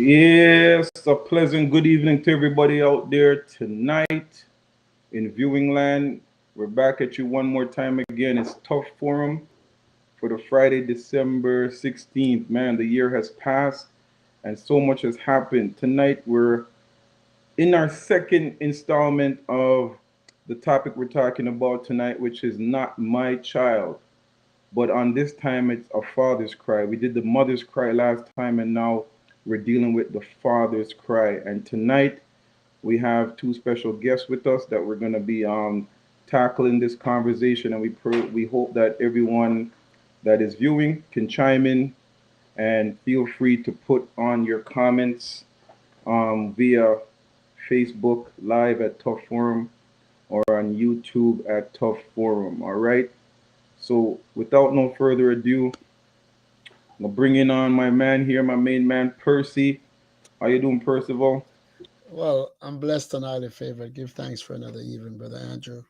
Yes, a pleasant good evening to everybody out there tonight in viewing land. We're back at you one more time again. It's Tough Forum for the Friday, December 16th. Man, the year has passed and so much has happened. Tonight, we're in our second installment of the topic we're talking about tonight, which is Not My Child. But on this time, it's a father's cry. We did the mother's cry last time, and now we're dealing with the father's cry. And tonight, we have two special guests with us that we're going to be tackling this conversation. And we hope that everyone that is viewing can chime in and feel free to put on your comments via Facebook Live at Tough Forum or on YouTube at Tough Forum. All right. So without no further ado, I'm bringing on my man here, my main man Percy. How you doing, Percival? Well, I'm blessed and highly favored. Give thanks for another evening, Brother Andrew.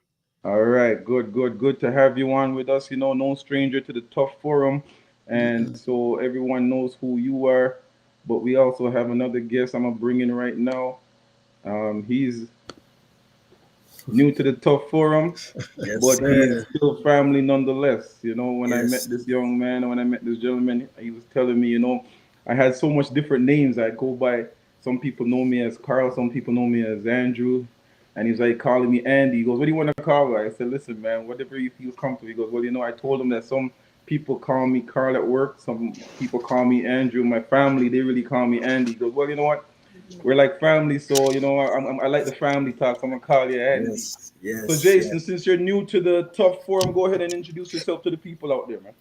All right, good to have you on with us. You know, no stranger to the Tough Forum, and Mm-mm. so everyone knows who you are. But we also have another guest I'm gonna bring in right now. He's new to the Tough Forum, Yes, but he's sir. still family nonetheless. You know, when I met Yes. this young man, when I met this gentleman, he was telling me, you know, I had so much different names. I go by. Some people know me as Carl. Some people know me as Andrew. And he's like calling me Andy. He goes, "What do you want to call me?" I said, "Listen, man, whatever you feel comfortable." He goes, "Well, you know, I told him that some people call me Carl at work. Some people call me Andrew. My family, they really call me Andy." He goes, "Well, you know what? We're like family, so you know, I like the family talk. So I'm gonna call you Andy." Yes. So Yes. Jason, Yes. since you're new to the Tough Forum, go ahead and introduce yourself to the people out there, man.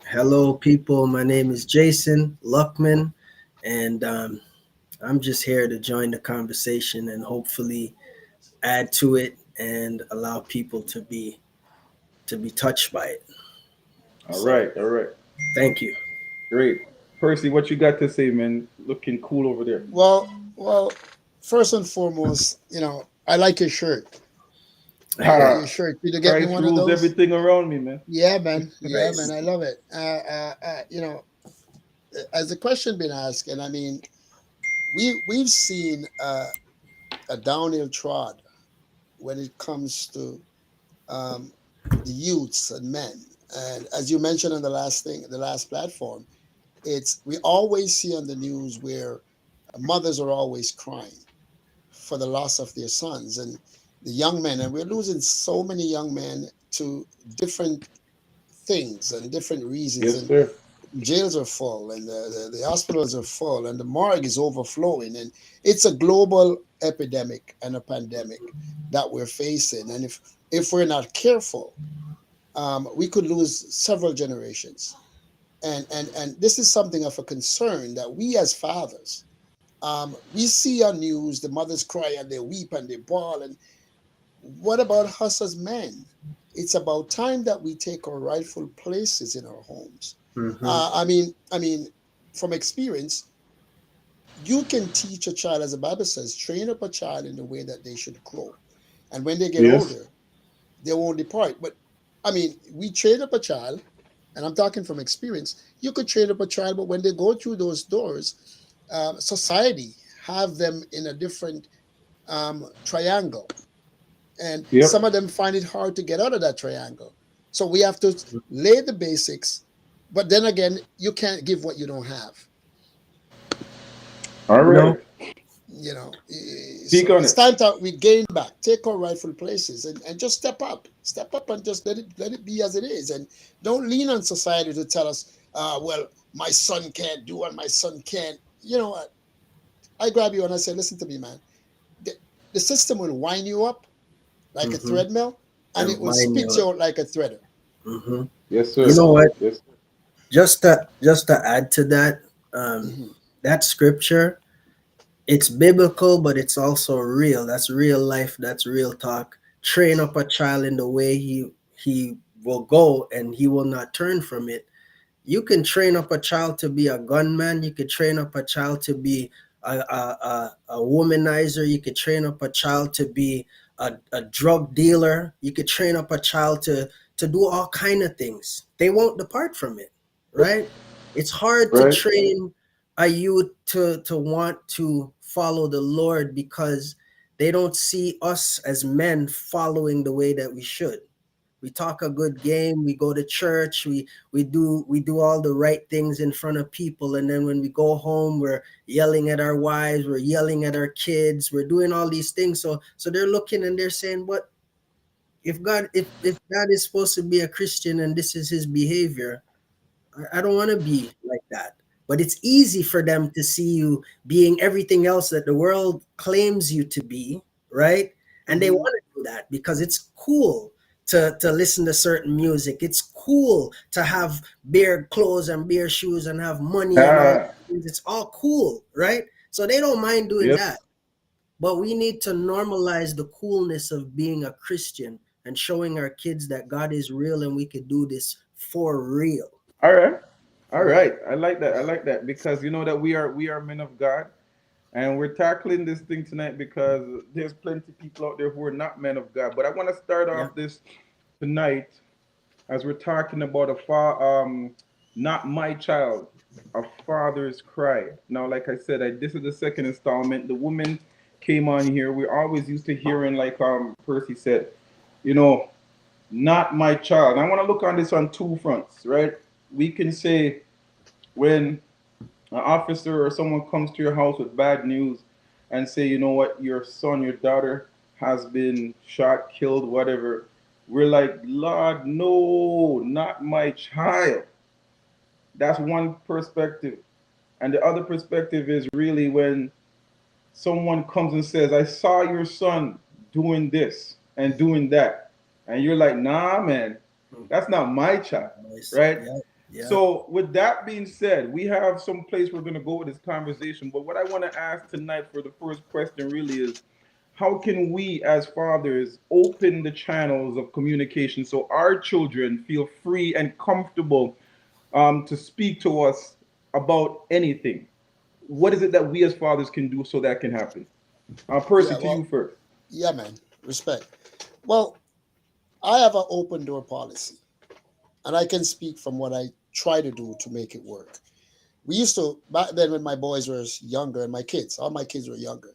Hello, people. My name is Jason Luckman, and I'm just here to join the conversation and hopefully add to it and allow people to be touched by it. So, All right, thank you. great. Percy, what you got to say, man? Looking cool over there. Well, first and foremost, I like your shirt. Your Ha! shirt. Did you get me Christ one of rules those? everything around me, man. Yeah, man. Yeah, man. Nice. I love it. As the question been asked, and I mean, we've seen a downhill trod when it comes to um, the youths and men. And as you mentioned on the last platform, we always see on the news where mothers are always crying for the loss of their sons and the young men, and we're losing so many young men to different things and different reasons. Yes, And sir. jails are full, and the hospitals are full, and the morgue is overflowing, and it's a global epidemic and a pandemic that we're facing. And if we're not careful, we could lose several generations. And this is something of a concern that we as fathers, we see on news the mothers cry and they weep and they bawl. And what about us as men? It's about time that we take our rightful places in our homes. Mm-hmm. I mean, from experience, you can teach a child, as the Bible says, train up a child in the way that they should grow, and when they get Yes. older, they won't depart. But I mean, we train up a child, and I'm talking from experience. You could train up a child, but when they go through those doors, society have them in a different triangle, and some Yep. of them find it hard to get out of that triangle. So we have to lay the basics, but then again, you can't give what you don't have. All You right. know, Speak So on it's it. time to we gain back, take our rightful places, and just step up, and just let it be as it is, and don't lean on society to tell us, well, my son can't do and my son can't. You know what? I grab you and I say, listen to me, man. The, the system will wind you up like a mm-hmm. threadmill, and And it will mine, spit you out like a threader. mm-hmm. Yes, You sir. know So, what? Yes. Just to add to that, mhm, that scripture, it's biblical, but it's also real. That's real life. That's real talk. Train up a child in the way he will go, and he will not turn from it. You can train up a child to be a gunman. You could train up a child to be a womanizer. You could train up a child to be a drug dealer. You could train up a child to do all kind of things. They won't depart from it, right? It's hard to Right. train a youth to want to follow the Lord because they don't see us as men following the way that we should. We talk a good game, we go to church, we do all the right things in front of people, and then when we go home, we're yelling at our wives, we're yelling at our kids, we're doing all these things. So they're looking and they're saying, "What if God is supposed to be a Christian and this is his behavior? I don't want to be like that." But it's easy for them to see you being everything else that the world claims you to be, right? And they Mhm. want to do that because it's cool to listen to certain music. It's cool to have bare clothes and bare shoes and have money and all Ah, these things. It's all cool, right? So they don't mind doing yes. that. But we need to normalize the coolness of being a Christian and showing our kids that God is real and we could do this for real. All right. All Right. right. I like that. I like that because you know that we are men of God. And we're tackling this thing tonight because there's plenty of people out there who are not men of God. But I want to start Yeah. off this tonight as we're talking about not my child, a father's cry. Now, like I said, this is the second installment. The woman came on here. We're always used to hearing, like Percy said, you know, not my child. I want to look on this on two fronts, right? We can say when an officer or someone comes to your house with bad news and say, you know what, your son, your daughter has been shot, killed, whatever, we're like, Lord, no, not my child. That's one perspective. And the other perspective is really when someone comes and says, I saw your son doing this and doing that. And you're like, nah, man, that's not my child, Nice. right? Yeah. Yeah. So, with that being said, we have some place we're going to go with this conversation. But what I want to ask tonight for the first question really is how can we as fathers open the channels of communication so our children feel free and comfortable to speak to us about anything? What is it that we as fathers can do so that can happen? Percy, Yeah. to Well. you first. Yeah, man. Respect. Well, I have an open door policy, and I can speak from what I try to do to make it work. We used to back then when my boys were younger and my kids, all my kids were younger.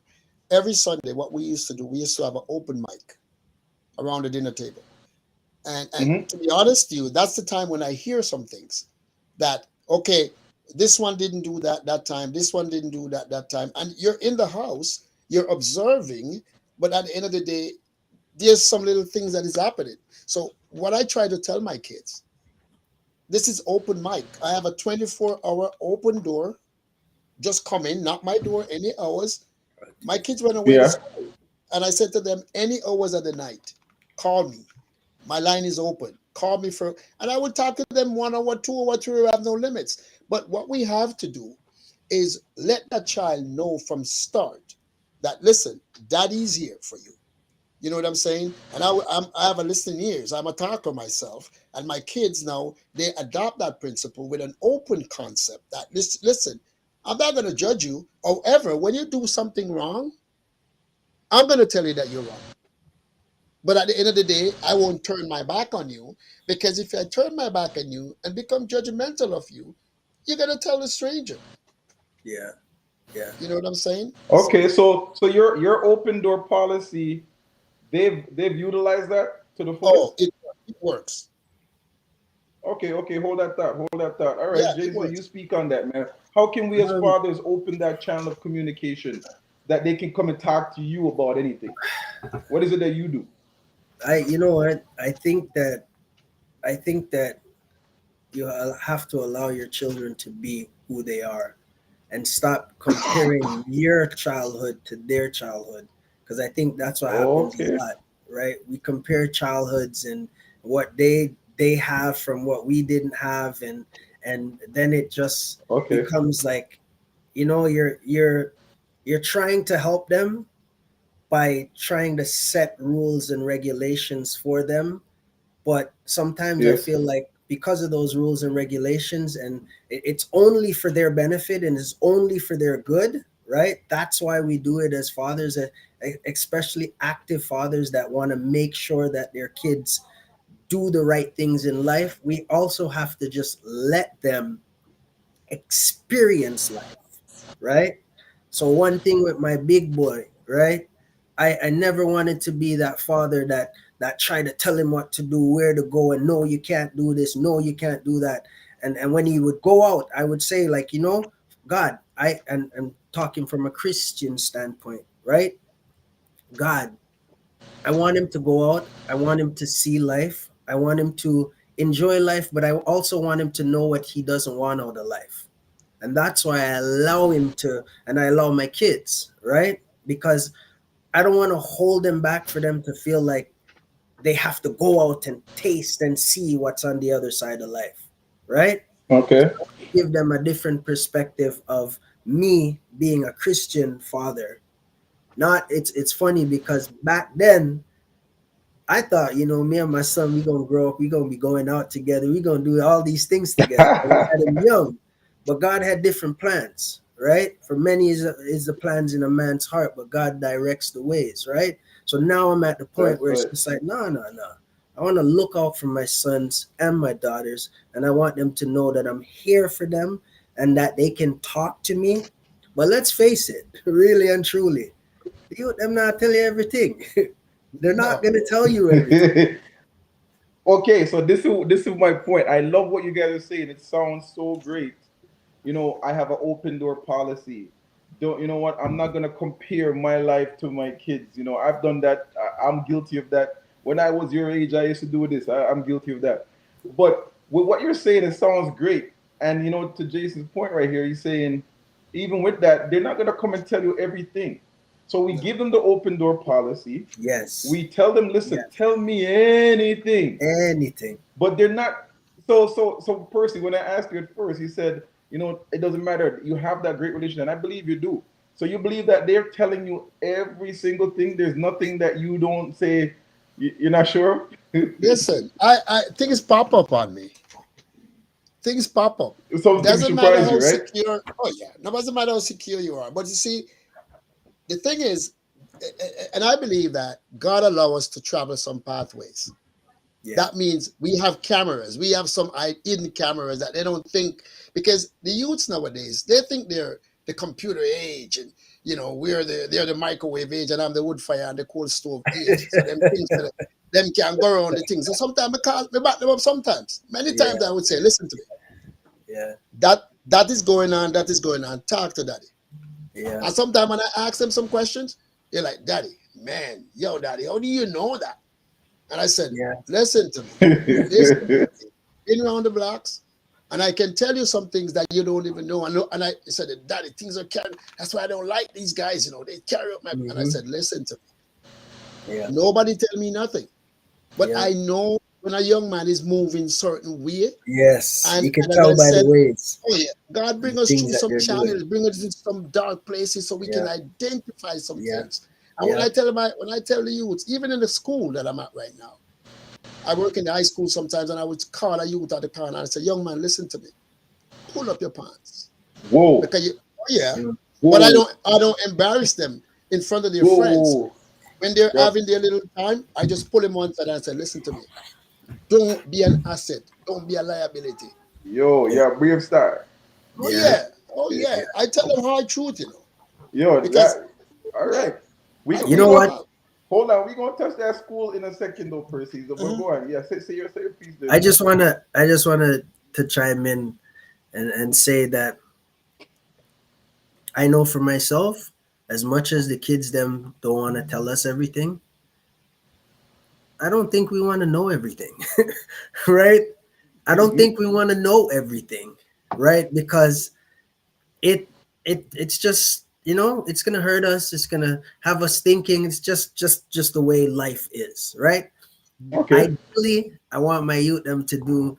Every Sunday, what we used to do, we used to have an open mic around the dinner table. And Hmm. to be honest to you, that's the time when I hear some things that okay, this one didn't do that that time, this one didn't do that that time, and you're in the house, you're observing, but at the end of the day, there's some little things that is happening. So what I try to tell my kids, this is open mic. I have a 24-hour open door. Just come in, not my door, any hours. My kids went away to Yeah. school. And I said to them, any hours of the night, call me. My line is open. Call me for, and I would talk to them 1 hour, 2 hour, 3 hour, I have no limits. But what we have to do is let that child know from start that, listen, daddy's here for you. You know what I'm saying? And I have a listening ears. I'm a talker myself. And my kids now, they adopt that principle with an open concept that, listen, I'm not going to judge you. However, when you do something wrong, I'm going to tell you that you're wrong. But at the end of the day, I won't turn my back on you because if I turn my back on you and become judgmental of you, you're going to tell a stranger. Yeah. Yeah. You know what I'm saying? So, Okay, so your open door policy, they've utilized that to the oh, fullest. it works. Okay, okay, hold that thought, hold that thought. All right, Yeah, it James, you works. speak on that, man. How can we as Um, fathers open that channel of communication that they can come and talk to you about anything? What is it that you do? you know what? I think that you have to allow your children to be who they are and stop comparing your childhood to their childhood because I think that's what happens a Okay, lot, right? We compare childhoods and what they have from what we didn't have, and then it just okay, becomes like, you're trying to help them by trying to set rules and regulations for them, but sometimes I yes, feel like because of those rules and regulations, and it's only for their benefit and it's only for their good, right? That's why we do it as fathers, especially active fathers that want to make sure that their kids do the right things in life. We also have to just let them experience life, right? So one thing with my big boy, right? I never wanted to be that father that tried to tell him what to do, where to go, and no, you can't do this, no, you can't do that. And when he would go out, I would say, like, God, and talking from a Christian standpoint, right? God, I want him to go out. I want him to see life. I want him to enjoy life, but I also want him to know what he doesn't want out of life. And that's why I allow him to, and I allow my kids, right? Because I don't want to hold them back for them to feel like they have to go out and taste and see what's on the other side of life, right? Okay. Give them a different perspective of me being a Christian father. Not it's funny because back then I thought, me and my son, we gonna grow up, we gonna be going out together, we gonna do all these things together. I had him young, but God had different plans, right? For many is the plans in a man's heart, but God directs the ways, right? So now I'm at the point That's where it's right. just like, no, no, no. I want to look out for my sons and my daughters, and I want them to know that I'm here for them and that they can talk to me. But let's face it, really and truly, you them not tell you everything. They're not No. gonna tell you everything. Okay, so this is my point. I love what you guys are saying. It sounds so great. I have an open door policy. Don't you know what? I'm not gonna compare my life to my kids. I've done that. I'm guilty of that. When I was your age, I used to do this. I'm guilty of that. But with what you're saying, it sounds great. And to Jason's point right here, he's saying, even with that, they're not gonna come and tell you everything. So we No. give them the open door policy. Yes. We tell them, listen, Yes. tell me anything. Anything. But they're not. So Percy, when I asked you at first, you said, it doesn't matter. You have that great relation, and I believe you do. So you believe that they're telling you every single thing. There's nothing that you don't say. You're not sure. Listen, I things pop up on me. Things pop up. Something Doesn't matter surprise how you, right? secure. Oh yeah, no doesn't matter how secure you are. But you see, the thing is, and I believe that God allow us to travel some pathways. Yeah. That means we have cameras. We have some hidden cameras that they don't think, because the youths nowadays, they think they're the computer age, and they're the microwave age, and I'm the wood fire and the coal stove age. So them things that them can go around the things. So sometimes because we back them up sometimes. Many Yeah. times I would say, listen to me. Yeah. That is going on, that is going on. Talk to daddy. Yeah. And sometimes when I ask them some questions, they're like, Daddy, man, yo, daddy, how do you know that? And I said, Yeah. listen to me. Listen, been around the blocks, and I can tell you some things that you don't even know. And I said, Daddy, things are carrying. That's why I don't like these guys. They carry up my. And I Mhm. said, listen to me. Yeah. Nobody tell me nothing, but Yeah. I know when a young man is moving certain way. Yes. And, You can and as tell I by the said, ways, oh yeah, God the bring us things through that some they're doing. channels, bring us into some dark places so we can Yeah. identify some Yeah. things. And when Yeah. I tell the youths, even in the school that I'm at right now, I work in the high school sometimes, and I would call a youth at the corner and I say, young man, listen to me. Pull up your pants. Whoa, Because oh yeah. Yeah. But I whoa, don't embarrass them in front of their friends. whoa. When they're Yep. having their little time, I just pull them one side and say, listen to me. Don't be an asset. Don't be a liability. Yo, Yeah. yeah, brave star. Oh Yeah. yeah. Oh Yeah. yeah. I tell them hard truth. Yo, Because that. All yeah, right. We I go- You we know tell them going what? hard. hold on. We gonna touch that school in a second, though, Percy. But Mhm. go on. Yeah, say your piece there, I man. just wanna to chime in and say that I know for myself, as much as the kids them don't want to tell us everything, I don't think we want to know everything. Right? I don't Mhm. think we want to know everything, right? Because it it's just, it's gonna hurt us. It's gonna have us thinking. It's just the way life is, right? Okay. Ideally, I want my youth them to do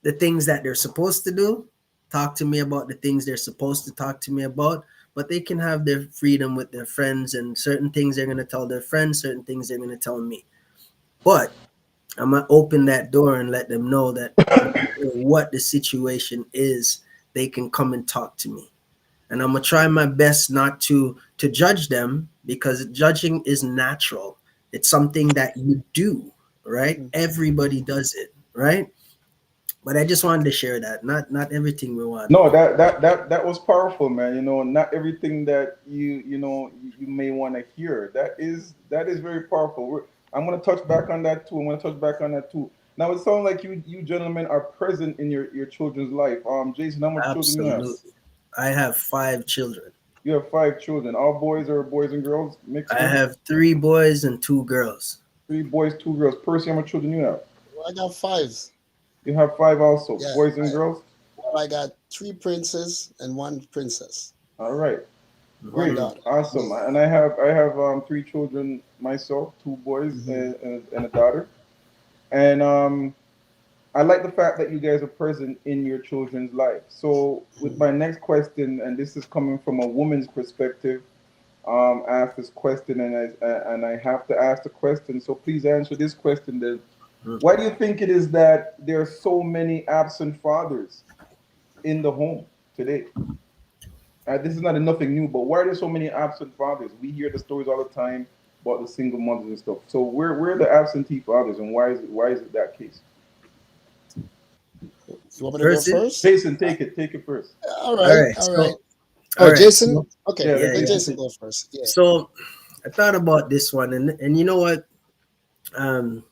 the things that they're supposed to do. Talk to me about the things they're supposed to talk to me about, but they can have their freedom with their friends, and certain things they're gonna tell their friends, certain things they're gonna tell me. But I'm gonna open that door and let them know that no matter what the situation is, they can come and talk to me. And I'm gonna try my best not to judge them, because judging is natural. It's something that you do, right? Mhm. Everybody does it, right? But I just wanted to share that. Not everything we want. No, that was powerful, man. You know, not everything that you may want to hear. That is very powerful. I'm gonna touch back on that too. I'm gonna touch back on that too. Now it sounds like you gentlemen are present in your children's life. Jason, how much children you have? Absolutely. I have 5 children. You have 5 children. All boys or boys and girls mixed I in? have 3 boys and 2 girls. 3 boys, 2 girls. Percy, how much children you have? I got fives. You have 5 also, Yeah, boys and girls. I got 3 princes and 1 princess. All right. One Great, daughter. awesome. And I have 3 children myself, 2 boys and a daughter. And I like the fact that you guys are present in your children's life. So with my next question, and this is coming from a woman's perspective, I asked this question, and I have to ask the question. So please answer this question then. Mm. Why do you think it is that there are so many absent fathers in the home today? This is not nothing new, but why are there so many absent fathers? We hear the stories all the time about the single mothers and stuff. So where are the absentee fathers, and why is it that case? You want me to go Percy? first? Jason, take it first. All All right, right. all So, right. all Oh, right. Jason. So, Okay, Yeah, yeah, let yeah. Jason go first. Yeah. So I thought about this one, and you know what? Um,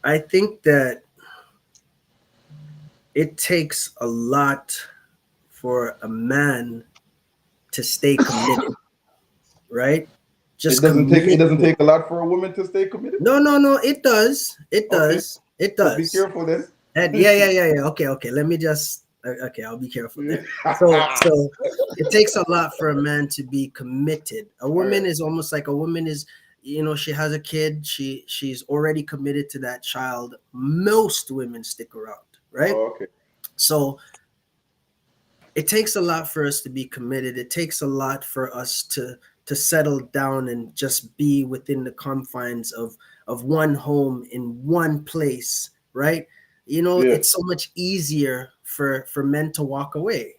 I think that it takes a lot for a man to stay committed, right? It Just doesn't take it committed. doesn't take a lot for a woman to stay committed. No, no, no. It does. It Okay, does. It so be does. careful then. And yeah, yeah, yeah, yeah. Okay, okay. Let me just. Okay, I'll be careful then. So it takes a lot for a man to be committed. A All woman right. is almost like a woman is, she has a kid. She's already committed to that child. Most women stick around, right? Oh, okay. So it takes a lot for us to be committed. It takes a lot for us to settle down and just be within the confines of one home in one place, right? Yeah. It's so much easier for men to walk away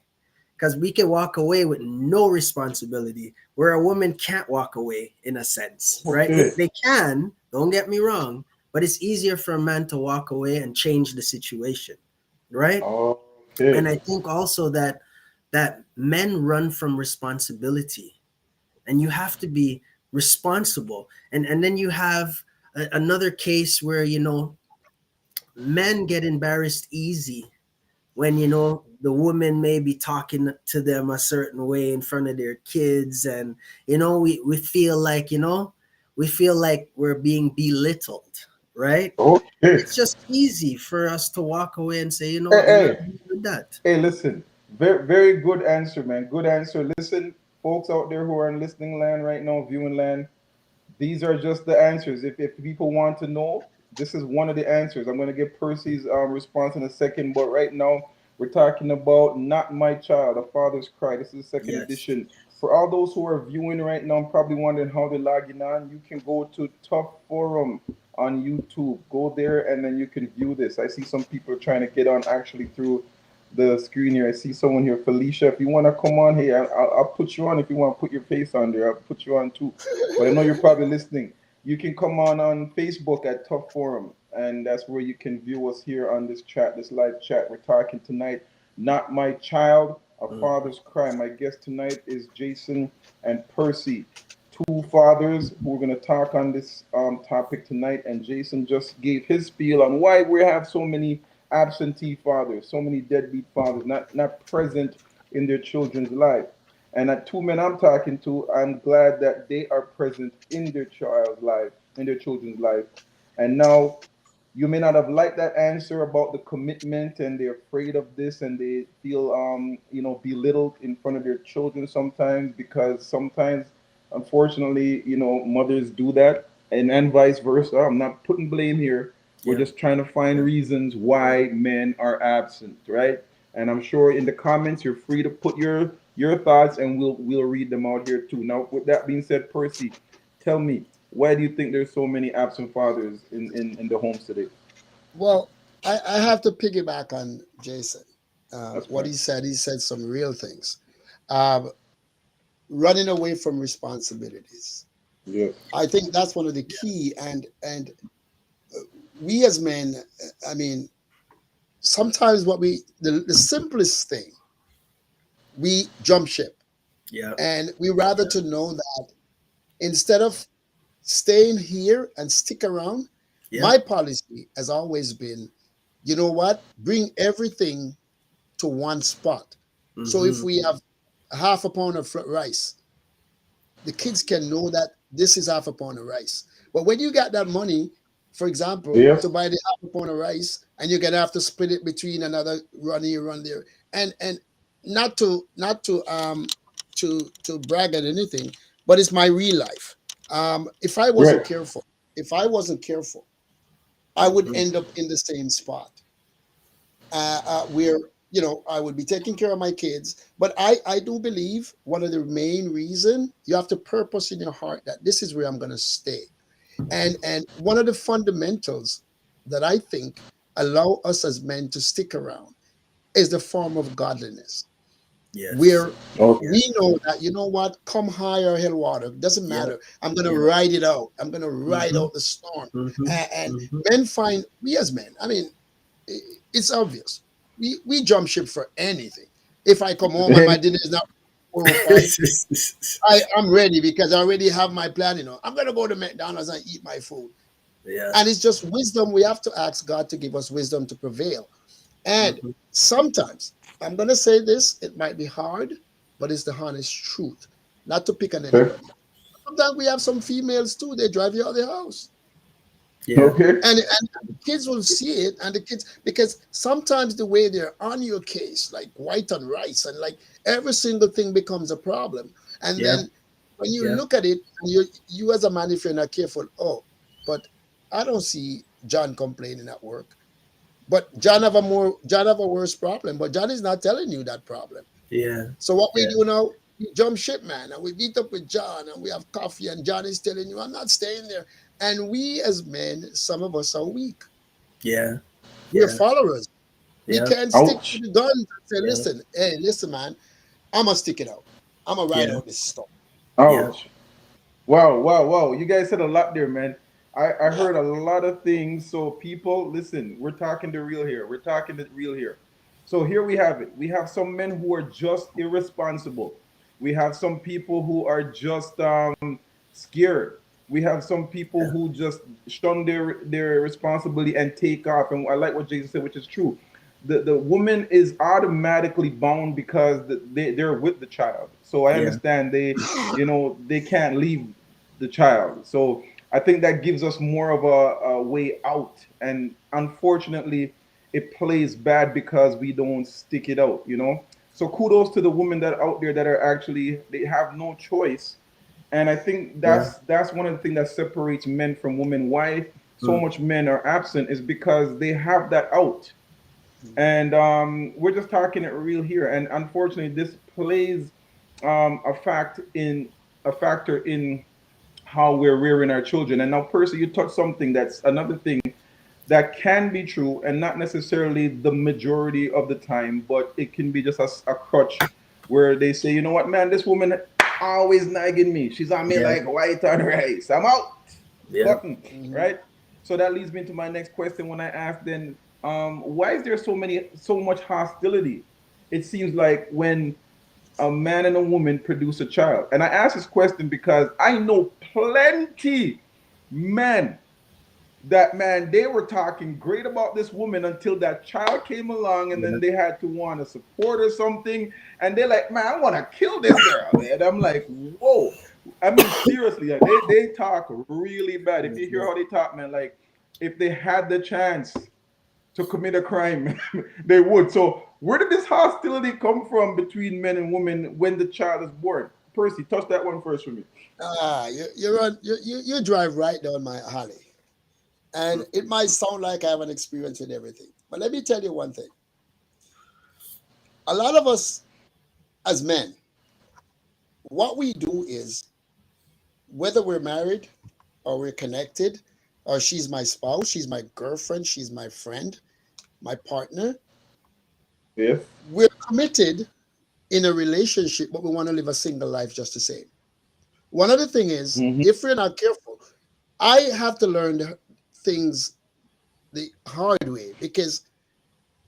because we can walk away with no responsibility where a woman can't walk away in a sense, right? Okay. They can, don't get me wrong, but it's easier for a man to walk away and change the situation, right? Okay. And I think also that men run from responsibility, and you have to be responsible. And then you have another case where men get embarrassed easy when the woman may be talking to them a certain way in front of their kids, and we feel like we're being belittled, right? Okay. It's just easy for us to walk away and say, Hey, enough hey, with that. hey, listen. Very, very good answer, man. Good answer. Listen, folks out there who are in listening land right now, viewing land, these are just the answers. If people want to know, this is one of the answers. I'm going to get Percy's response in a second, but right now we're talking about Not My Child, A Father's Cry. This is the second Yes. edition. For all those who are viewing right now, and probably wondering how they're logging on, you can go to Tough Forum on YouTube. Go there and then you can view this. I see some people trying to get on actually through the screen here. I see someone here, Felicia. If you want to come on here, I'll put you on. If you want to put your face on there, I'll put you on too. But I know you're probably listening. You can come on Facebook at Tough Forum, and that's where you can view us here on this chat, this live chat. We're talking tonight, Not My Child, A Mm. Father's Cry. My guest tonight is Jason and Percy, two fathers who are going to talk on this topic tonight. And Jason just gave his spiel on why we have so many absentee fathers, so many deadbeat fathers, not present in their children's life. And at 2 men I'm talking to, I'm glad that they are present in their child's life, in their children's life. And now you may not have liked that answer about the commitment, and they're afraid of this, and they feel belittled in front of their children sometimes, because sometimes unfortunately mothers do that, and vice versa. I'm not putting blame here. We're Yeah. just trying to find reasons why men are absent, right? And I'm sure in the comments you're free to put your thoughts, and we'll read them out here too. Now, with that being said, Percy, tell me, why do you think there's so many absent fathers in the homes today? Well, I have to piggyback on Jason. That's What fine. he said some real things. Um, Running away from responsibilities. Yes. I think that's one of the key. And we as men, I mean, sometimes the simplest thing, we jump ship. Yeah. And we rather to know that instead of staying here and stick around, Yeah. my policy has always been, you know what, bring everything to one spot. So if Mm-hmm. we have half a pound of rice, the kids can know that this is half a pound of rice. But when you got that money, for example, Yes. to buy the half a pound of rice, and you're gonna have to split it between another run here, run there, and not to brag at anything, but it's my real life. If I wasn't Right. careful, if I wasn't careful, I would Mm-hmm. end up in the same spot where I would be taking care of my kids. But I do believe one of the main reason, you have to purpose in your heart that this is where I'm going to stay. And one of the fundamentals that I think allow us as men to stick around is the form of godliness, Yes. where Okay. we know that, you know what, come high or hell water, doesn't Yeah. matter. I'm going to Yeah. ride it out. I'm going to ride Mm-hmm. out the storm. Mm-hmm. And Mm-hmm. men find, we as men, I mean, it's obvious. We jump ship for anything. If I come home and my dinner is not 4 or 5, I'm ready because I already have my plan. I'm gonna go to McDonald's and eat my food. Yeah. And it's just wisdom. We have to ask God to give us wisdom to prevail. And Mm-hmm. sometimes I'm gonna say this, it might be hard, but it's the honest truth. Not to pick on Okay. anybody. Sometimes we have some females too, they drive you out of the house. Yeah. Okay. And the kids will see it, and the kids, because sometimes the way they're on your case, like white on rice, and like every single thing becomes a problem. And Yeah. then when you Yeah. look at it, and you as a man, if you're not careful, oh, but I don't see John complaining at work. But John have a worse problem, but John is not telling you that problem. Yeah. So what we Yeah. do now, we jump ship, man, and we meet up with John, and we have coffee, and John is telling you, I'm not staying there. And we as men, some of us are weak. Yeah. We're Yeah. followers. We Yeah. can't stick to Ouch. the guns and say, Yeah. listen, hey, listen, man, I'm gonna stick it out. I'm gonna ride Yeah. out this storm. Yeah. Ouch. Wow, wow, wow. You guys said a lot there, man. I heard a lot of things. So, people, listen, we're talking the real here. We're talking the real here. So, here we have it. We have some men who are just irresponsible. We have some people who are just scared. We have some people Yeah. who just shun their responsibility and take off. And I like what Jason said, which is true. The woman is automatically bound because they're with the child. So I Yeah. understand they can't leave the child. So I think that gives us more of a way out. And unfortunately, it plays bad because we don't stick it out. So kudos to the women that are out there that are actually they have no choice. And I think Yeah. that's one of the things that separates men from women. Why so Mm. much men are absent is because they have that out. And we're just talking it real here. And unfortunately, this plays a factor in how we're rearing our children. And now, Percy, you touched something that's another thing that can be true, and not necessarily the majority of the time, but it can be just a crutch where they say, you know what, man, this woman always nagging me. She's on me Yeah. like white on rice. I'm out. Yeah. Button, Mhm. right? So that leads me to my next question. When I ask, then, why is there so much hostility? It seems like when a man and a woman produce a child, and I ask this question because I know plenty men that, man, they were talking great about this woman until that child came along, and Yeah. then they had to want to support or something, and they're like, man, I want to kill this girl, man. I'm like, whoa. I mean, seriously, like, they talk really bad. If you hear Mhm. how they talk, man, like if they had the chance to commit a crime, they would. So where did this hostility come from between men and women when the child is born? Percy, touch that one first for me. You drive right down my alley. And it might sound like I have an experience with everything. But let me tell you one thing. A lot of us as men, what we do is, whether we're married or we're connected, or she's my spouse, she's my girlfriend, she's my friend, my partner, Yes. we're committed in a relationship, but we want to live a single life just the same. One other thing is, Mm-hmm. if we're not careful, I have to learn things the hard way, because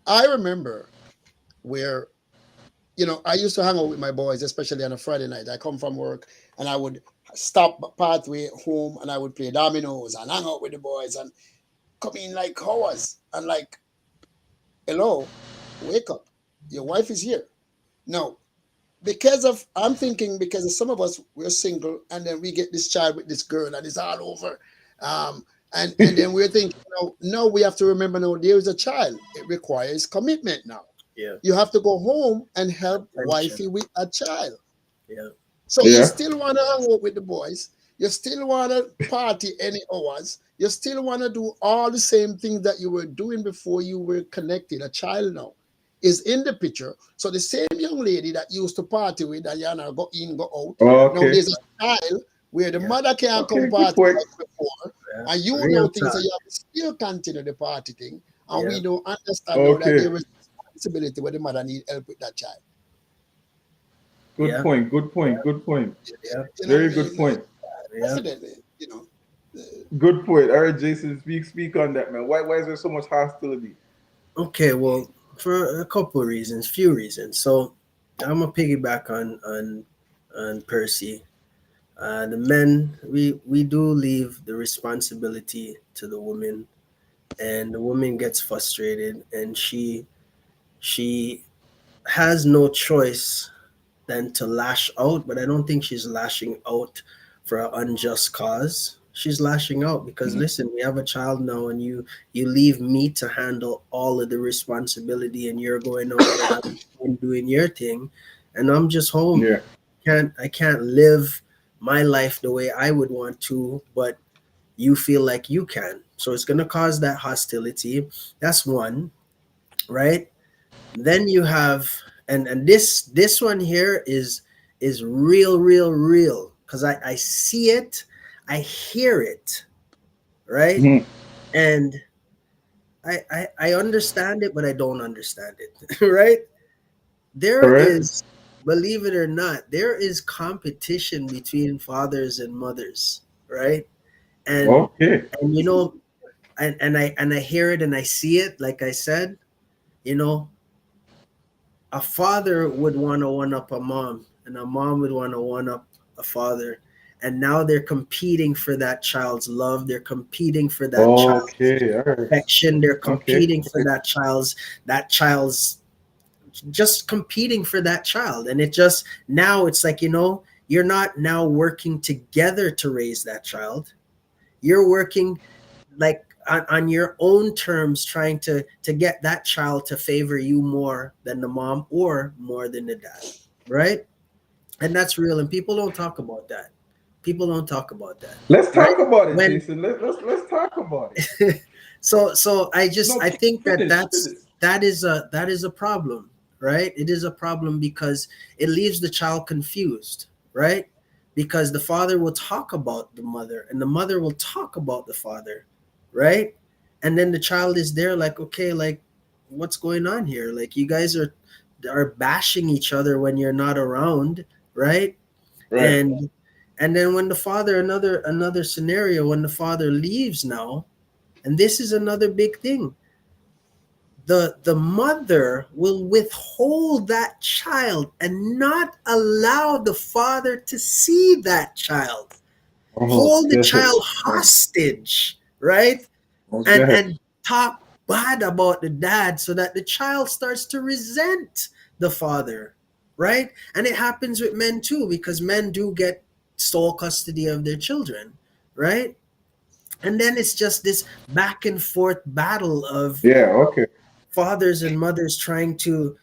I remember where, I used to hang out with my boys, especially on a Friday night. I come from work and I would stop pathway home and I would play dominoes and hang out with the boys and come in like hours and like, hello, wake up. Your wife is here. No, I'm thinking because of some of us, we're single and then we get this child with this girl and it's all over. And then we're thinking, no, we have to remember now there is a child. It requires commitment now. Yeah. You have to go home and help Attention. wifey with a child. Yeah. So you Yeah. still want to hang out with the boys. You still want to party any hours. You still want to do all the same things that you were doing before you were connected. A child now is in the picture. So the same young lady that used to party with Diana go in, go out. Now Okay. there's a child where the Yeah. mother can't come Okay. Good party point. like before. Yeah. And you Real know things that talk. you have to still continue the party thing. And Yeah. we don't understand now that Okay. there is responsibility where the mother need help with that child. Good Yeah. point. Good point. Good point. Yeah. You know what I Very good mean? point. Yeah. Definitely, Good point. All right, Jason, speak on that, man. Why is there so much hostility? Okay, well, for a couple of reasons, few reasons. So I'm gonna piggyback on Percy. The men, we do leave the responsibility to the woman, and the woman gets frustrated, and she has no choice than to lash out. But I don't think she's lashing out for an unjust cause. She's lashing out because, Mhm. listen, we have a child now, and you leave me to handle all of the responsibility, and you're going out there having fun doing your thing, and I'm just home. Yeah. I can't live my life the way I would want to, but you feel like you can. So it's gonna cause that hostility. That's one, right? Then you have, and this one here is real because I see it, I hear it, right? Mhm. And I understand it, but I don't understand it, right? All There right. is, believe it or not, there is competition between fathers and mothers, right? and Okay. and and I hear it and I see it, like I said, you know a father would want to one up a mom, and a mom would want to one up a father, and now they're competing for that child's love, they're competing for that child's Okay. All right. affection, they're Okay. competing for that child's just competing for that child. And it just, now it's like, you're not now working together to raise that child, you're working like on your own terms, trying to get that child to favor you more than the mom or more than the dad, right? And that's real, and people don't talk about that. People don't talk about that, Let's right? talk about it, When Jason. Let's talk about it. so No, I think that finish. Finish. that is a problem, right? It is a problem because it leaves the child confused, right? Because the father will talk about the mother and the mother will talk about the father, right? And then the child is there like, okay, like, what's going on here? Like, you guys are bashing each other when you're not around, right? Right. And then when the father, another scenario, when the father leaves now, and this is another big thing, the mother will withhold that child and not allow the father to see that child, hold the Okay. child hostage, right? Okay. And talk bad about the dad so that the child starts to resent the father, right? And it happens with men too, because men do get sole custody of their children, right? And then it's just this back and forth battle of Yeah. Okay. fathers and mothers trying to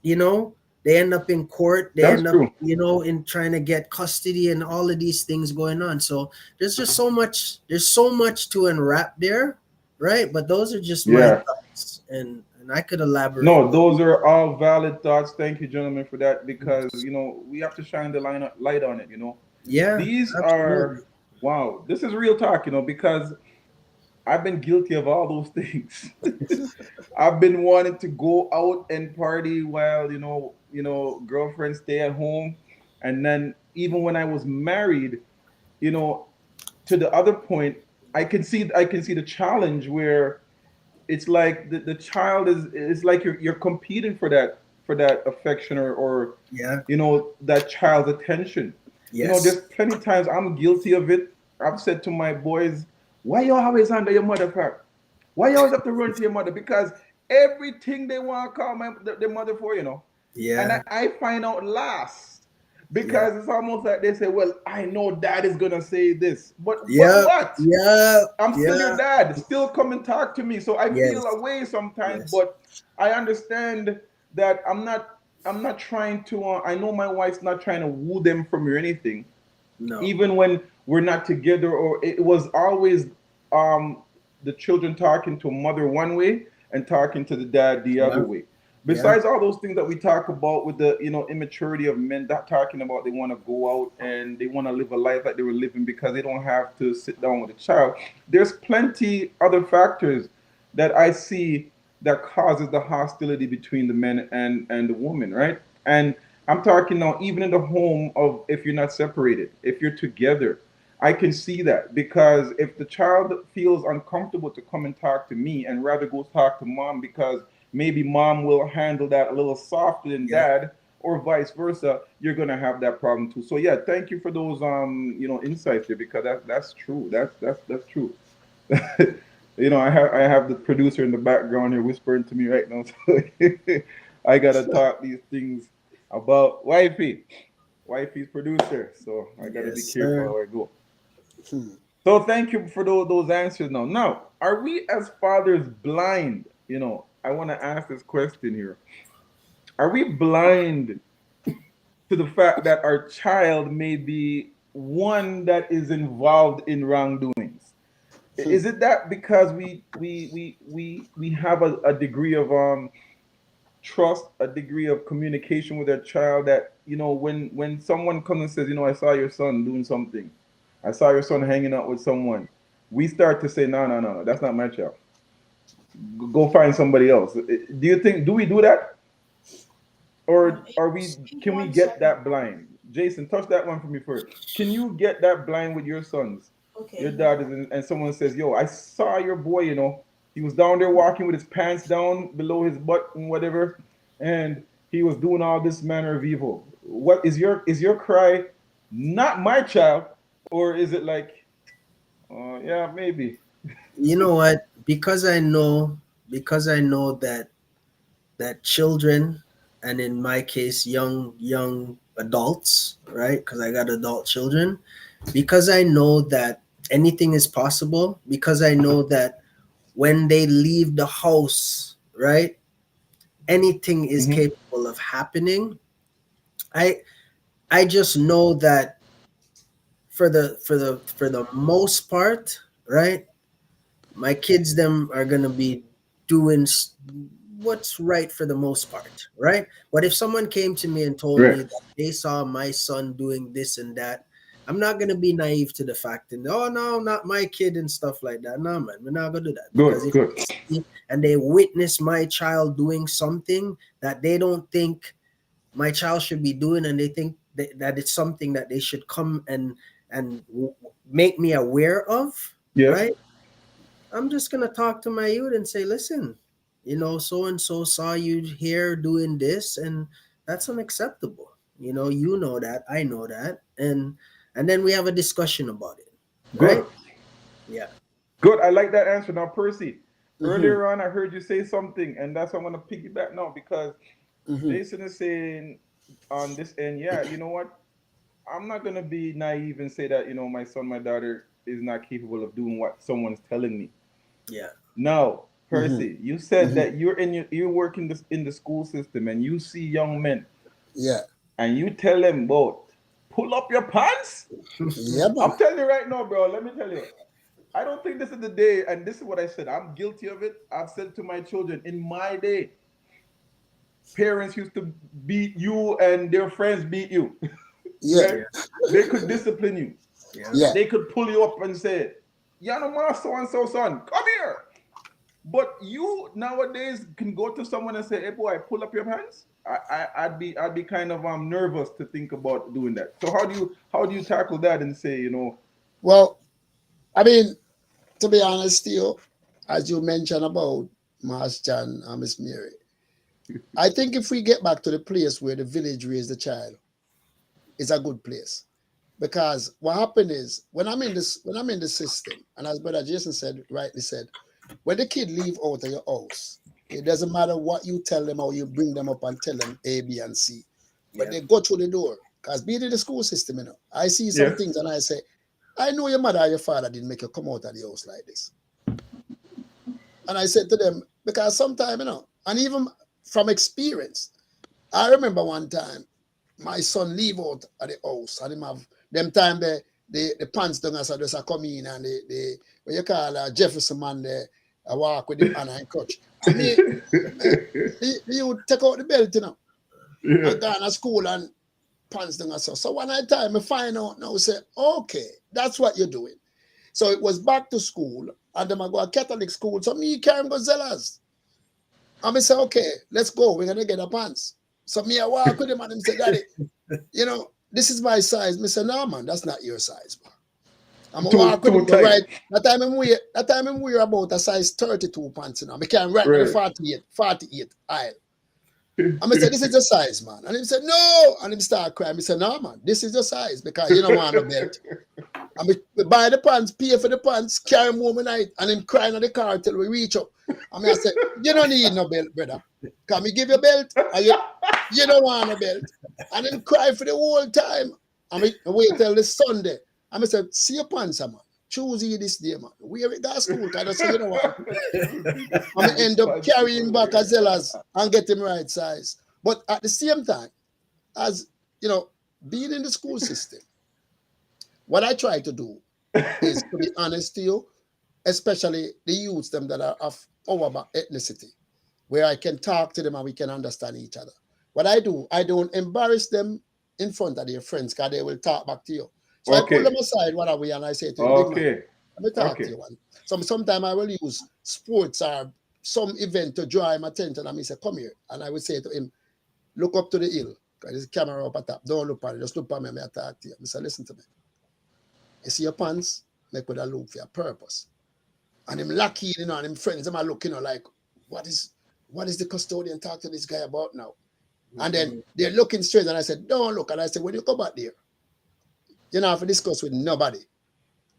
you know they end up in court, they That's end up true. in trying to get custody and all of these things going on. So there's so much to unwrap there, right? But those are just my Yeah. thoughts, and I could elaborate, No, but those are all valid thoughts. Thank you, gentlemen, for that because we have to shine the light on it. yeah, These are absolutely. wow. This is real talk. Because I've been guilty of all those things. I've been wanting to go out and party while girlfriends stay at home, and then even when I was married, you know, to the other point, I can see the challenge where it's like the child is like you're competing for that affection or Yeah. that child's attention. Yes. There's plenty times I'm guilty of it. I've said to my boys, why you always under your mother for? Why you always have to run to your mother? Because everything they want to call their mother for, and Yeah. I find out last Yeah. because it's almost like they say, well, I know dad is gonna say this, but Yeah. what? Yeah. I'm still your Yeah. dad. Still come and talk to me. So I Yes. feel away sometimes, Yes. but I understand that I'm not trying to. I know my wife's not trying to woo them from me or anything. No. Even when we're not together, or it was always um the children talking to mother one way and talking to the dad the Yeah. other way. Yeah. Besides all those things that we talk about with the immaturity of men that talking about they want to go out and they want to live a life like they were living because they don't have to sit down with a child. There's plenty other factors that I see that causes the hostility between the men and the woman, right? And I'm talking now even in the home of if you're not separated, if you're together. I can see that because if the child feels uncomfortable to come and talk to me and rather go talk to mom because maybe mom will handle that a little softer than Yeah. dad or vice versa, you're gonna have that problem too. So yeah, thank you for those insights there because that's true. That's true. I have the producer in the background here whispering to me right now. So I gotta talk these things about wifey. Wifey's producer. So I gotta be Yes, careful sir. how I go. Hmm. So thank you for those answers now. Now, are we as fathers blind? I want to ask this question here. Are we blind to the fact that our child may be one that is involved in wrongdoings? Hmm. Is it that because we have a degree of trust, a degree of communication with our child that when someone comes and says, I saw your son doing something, I saw your son hanging out with someone, we start to say, no, no, no, no, that's not my child. Go find somebody else. Do we do that, or are we? In Can we one get second. that blind? Jason, touch that one for me first. Can you get that blind with your sons, your Okay, yeah. daughters, and someone says, "Yo, I saw your boy. He was down there walking with his pants down below his butt and whatever, and he was doing all this manner of evil." What is your cry? Not my child, or is it like, yeah, maybe. You know what? Because I know that children, and in my case young adults, right? Because I got adult children, because I know that anything is possible, because I know that when they leave the house, right, anything is Hmm. capable of happening. I i just know that for the most part, right, my kids them are gonna be doing what's right for the most part, right? But if someone came to me and told me Right. that they saw my son doing this and that, I'm not gonna be naive to the fact and, oh no, not my kid and stuff like that. No, man, we're not gonna do that, because Good. if Good. they see and they witness my child doing something that they don't think my child should be doing, and they think that it's something that they should come and make me aware of, Yes. right? I'm just gonna talk to my youth and say, listen, so and so saw you here doing this, and that's unacceptable. You know that, I know that, and then we have a discussion about it, Good. right? Yeah. Good. I like that answer. Now, Percy, Hmm. earlier on, I heard you say something, and that's why I'm going to piggyback now because Hmm. Jason is saying on this end, yeah, you know what? I'm not going to be naive and say that, my son, my daughter is not capable of doing what someone's telling me. Yeah. No, Hmm. Percy, you said Hmm. that you're working this in the school system and you see young men Yeah. and you tell them both, pull up your pants. Yeah, man. I'm telling you right now, bro. Let me tell you. I don't think this is the day, and this is what I said. I'm guilty of it. I've said to my children, in my day, parents used to beat you and their friends beat you. Yeah. Right? Yeah. They could discipline you. Yeah. Yeah. They could pull you up and say, "Yeah, no more so and so son, come here." But you nowadays can go to someone and say, "Hey boy, pull up your pants." I'd be kind of nervous to think about doing that. So how do you tackle that and say, Well, I mean, to be honest, Theo, as you mentioned about Mas Chan and Miss Mary. I think if we get back to the place where the village raised the child, it's a good place. Because what happened is when I'm in the system, and as Brother Jason rightly said, when the kid leave out of your house, it doesn't matter what you tell them or you bring them up and tell them A, B, and C. But they go through the door. Because being in the school system, I see some things and I say, I know your mother or your father didn't make you come out of the house like this. And I said to them, because sometimes, and even from experience, I remember one time my son leave out of the house and him have them time the pants down as I just come in and the what you call Jefferson man there, I walk with him and I crutch. I mean, he would take out the belt, and go to school and pants down as so one time I find out now, say, okay, that's what you're doing. So it was back to school, and then I go to Catholic school, so me carry him go Zellas. And I say, okay, let's go, we're gonna get a pants. So me I walk with him and him say, Daddy, this is my size. Me say, no man, that's not your size, man. I'm a walk with him, right? That time I'm wear about a size 32 pants, I can't write the 48 aisle. And I said, this is the size, man. And he said, no. And he start crying. He said, no, man, this is the size because you don't want a belt. And we buy the pants, pay for the pants, carry him home at night, and him crying in the car till we reach up. And I said, you don't need no belt, brother. Can me give you a belt? And you don't want a belt. And him cry for the whole time. And we wait till the Sunday. And I said, see your pants, man. Choose you this day, man. Wear it to school, because I say, you know what? I'm going to end up carrying back as well as and get him right size. But at the same time, as, being in the school system, what I try to do is to be honest to you, especially the youths them that are of our ethnicity, where I can talk to them and we can understand each other. What I do, I don't embarrass them in front of their friends because they will talk back to you. So I pull them aside, what are we, and I say to them, big man, let me talk to you. Sometimes I will use sports or some event to draw him attention, and I say, come here. And I will say to him, look up to the hill, because there's a camera up at top. Don't look at it, just look at me and I talk to you. I say, listen to me. You see your pants, make with a look for your purpose. And him lucky, and him friends, them are looking, like, what is the custodian talk to this guy about now? And then they're looking straight, and I said, don't look. And I said, when you go back there, you don't have to discuss with nobody.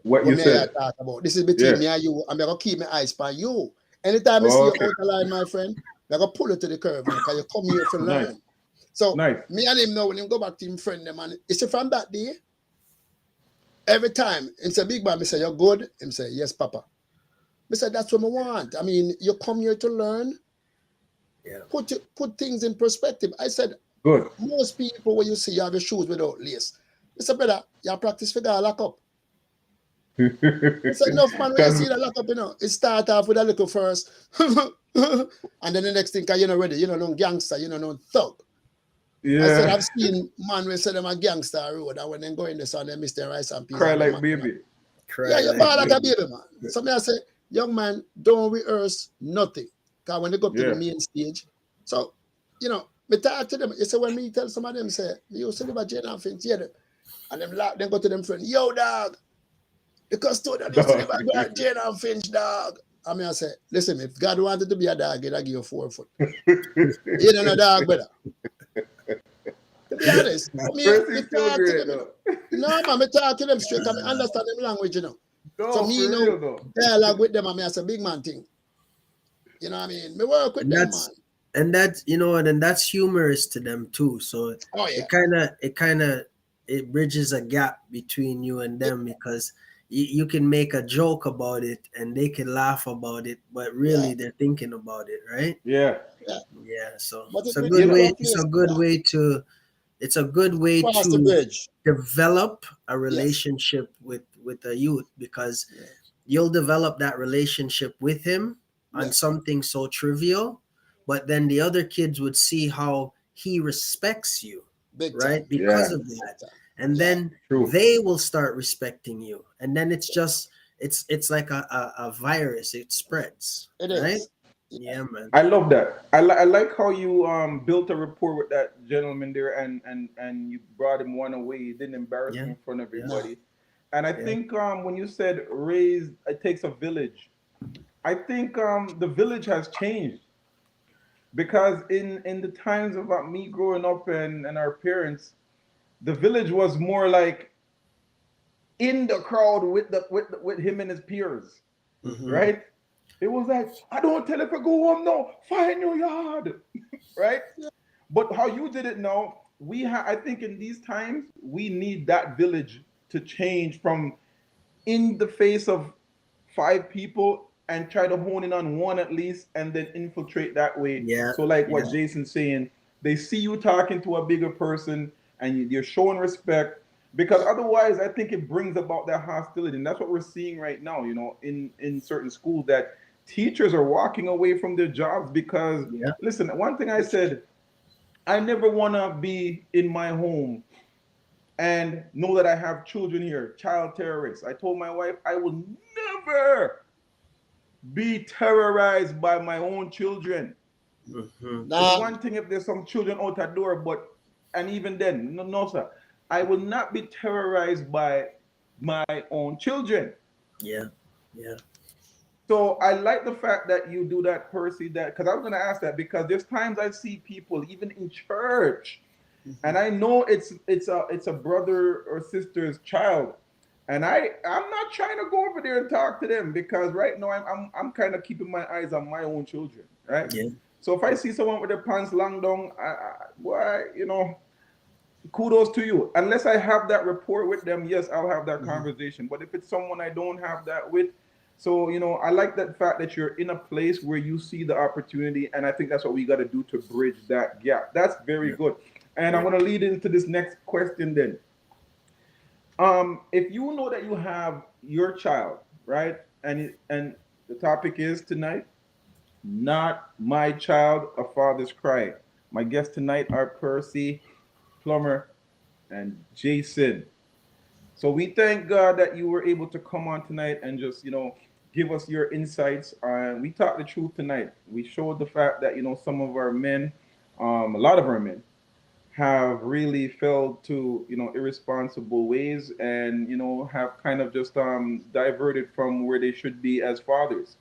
What you said. Talk about. This is between me and you. I'm going to keep my eyes on you. Anytime I see you out of line, my friend, I'm going to pull it to the curve, because you come here to learn. So me and him now, when him go back to him friend, them, and it's from that day, every time, him say, big man, I say, you're good? Him say, yes, Papa. I said, that's what I want. I mean, you come here to learn. Yeah. Put things in perspective. I said, good. Most people, when you see you have your shoes without lace, I said, brother, you practice figure a lock up. I said, enough man, when you see the lock up, it start off with a little first. And then the next thing, you're not ready, no gangster, no thug. Yeah. I said, I've seen man who said them a gangster road, and when they go in the sun, they miss their rice and peas. Cry like baby. Yeah, you're bad like a baby, man. So I say, young man, don't rehearse nothing. Because when they go up to the main stage, so, me talk to them. You say, when me tell some of them, say, you see about Jane and Finch, and them go to them friend, yo, dog, the custodian used to live at Jane and Finch, dog. I say, listen, if God wanted to be a dog, he'd give you 4 foot. You don't know dog, brother. To be honest, me talk to them. No, man, me talk to them straight, because I understand them language, So me dialogue with them, and I say, big man thing. You know what I mean? Me work with them, man. And that's, and that's humorous to them too. So it bridges a gap between you and them, because you can make a joke about it and they can laugh about it, but really they're thinking about it, right? Yeah. So it's a good way. It's a good way to develop a relationship with a youth, because you'll develop that relationship with him on something so trivial, but then the other kids would see how he respects you, right? Because of that. And then they will start respecting you. And then it's just, it's like a virus. It spreads. It is. Right? Yeah, man. I love that. I like how you built a rapport with that gentleman there, and you brought him one away. You didn't embarrass him in front of everybody. And I think when you said raised, it takes a village. I think the village has changed because in the times of me growing up and our parents, the village was more like in the crowd with with him and his peers, Hmm. right? It was like, I don't tell if I go home now, find your yard, right? But how you did it now, I think in these times we need that village to change from in the face of five people and try to hone in on one at least and then infiltrate that way. Yeah, So like yeah, what Jason's saying, they see you talking to a bigger person and you're showing respect, because otherwise I think it brings about that hostility. And that's what we're seeing right now, in certain schools, that teachers are walking away from their jobs because, yeah. listen, one thing I said, I never want to be in my home and know that I have children here, child terrorists. I told my wife I will never be terrorized by my own children. Hmm. It's Now, one thing if there's some children out that door, but and even then, no, no, sir, I will not be terrorized by my own children. Yeah, yeah. So I like the fact that you do that, Percy. That because I was going to ask that because there's times I see people even in church, and mhm. I know it's a brother or sister's child, and I'm not trying to go over there and talk to them because right now I'm kind of keeping my eyes on my own children, right? Yeah. So if I Yeah. see someone with their pants long down, why, kudos to you. Unless I have that rapport with them, yes, I'll have that Mhm. conversation. But if it's someone I don't have that with, so I like that fact that you're in a place where you see the opportunity, and I think that's what we got to do to bridge that gap. That's very Yeah. good. And I'm Yeah. going to lead into this next question then. If you know that you have your child, right, and the topic is tonight, not my child, a father's cry. My guests tonight are Percy, Plummer, and Jason. So we thank God that you were able to come on tonight and just, give us your insights. We talked the truth tonight. We showed the fact that, some of our men, a lot of our men, have really fell to, irresponsible ways and, have kind of just diverted from where they should be as fathers.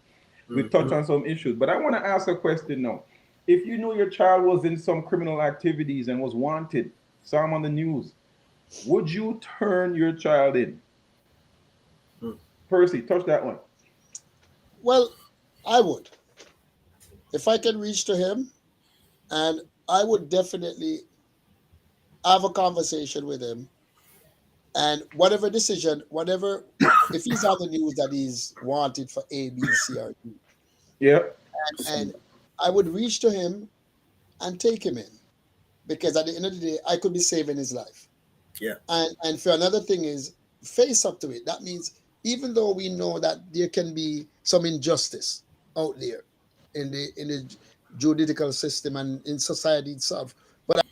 We've touched Hmm. on some issues, but I want to ask a question now. If you knew your child was in some criminal activities and was wanted, saw him on the news, would you turn your child in? Percy, touch that one. Well, I would. If I can reach to him, and I would definitely have a conversation with him, and whatever decision, whatever, if he's on the news that he's wanted for A, B, C, or D, Yeah. and I would reach to him and take him in, because at the end of the day, I could be saving his life. Yeah. And for another thing is face up to it. That means even though we know that there can be some injustice out there in the judicial system and in society itself, but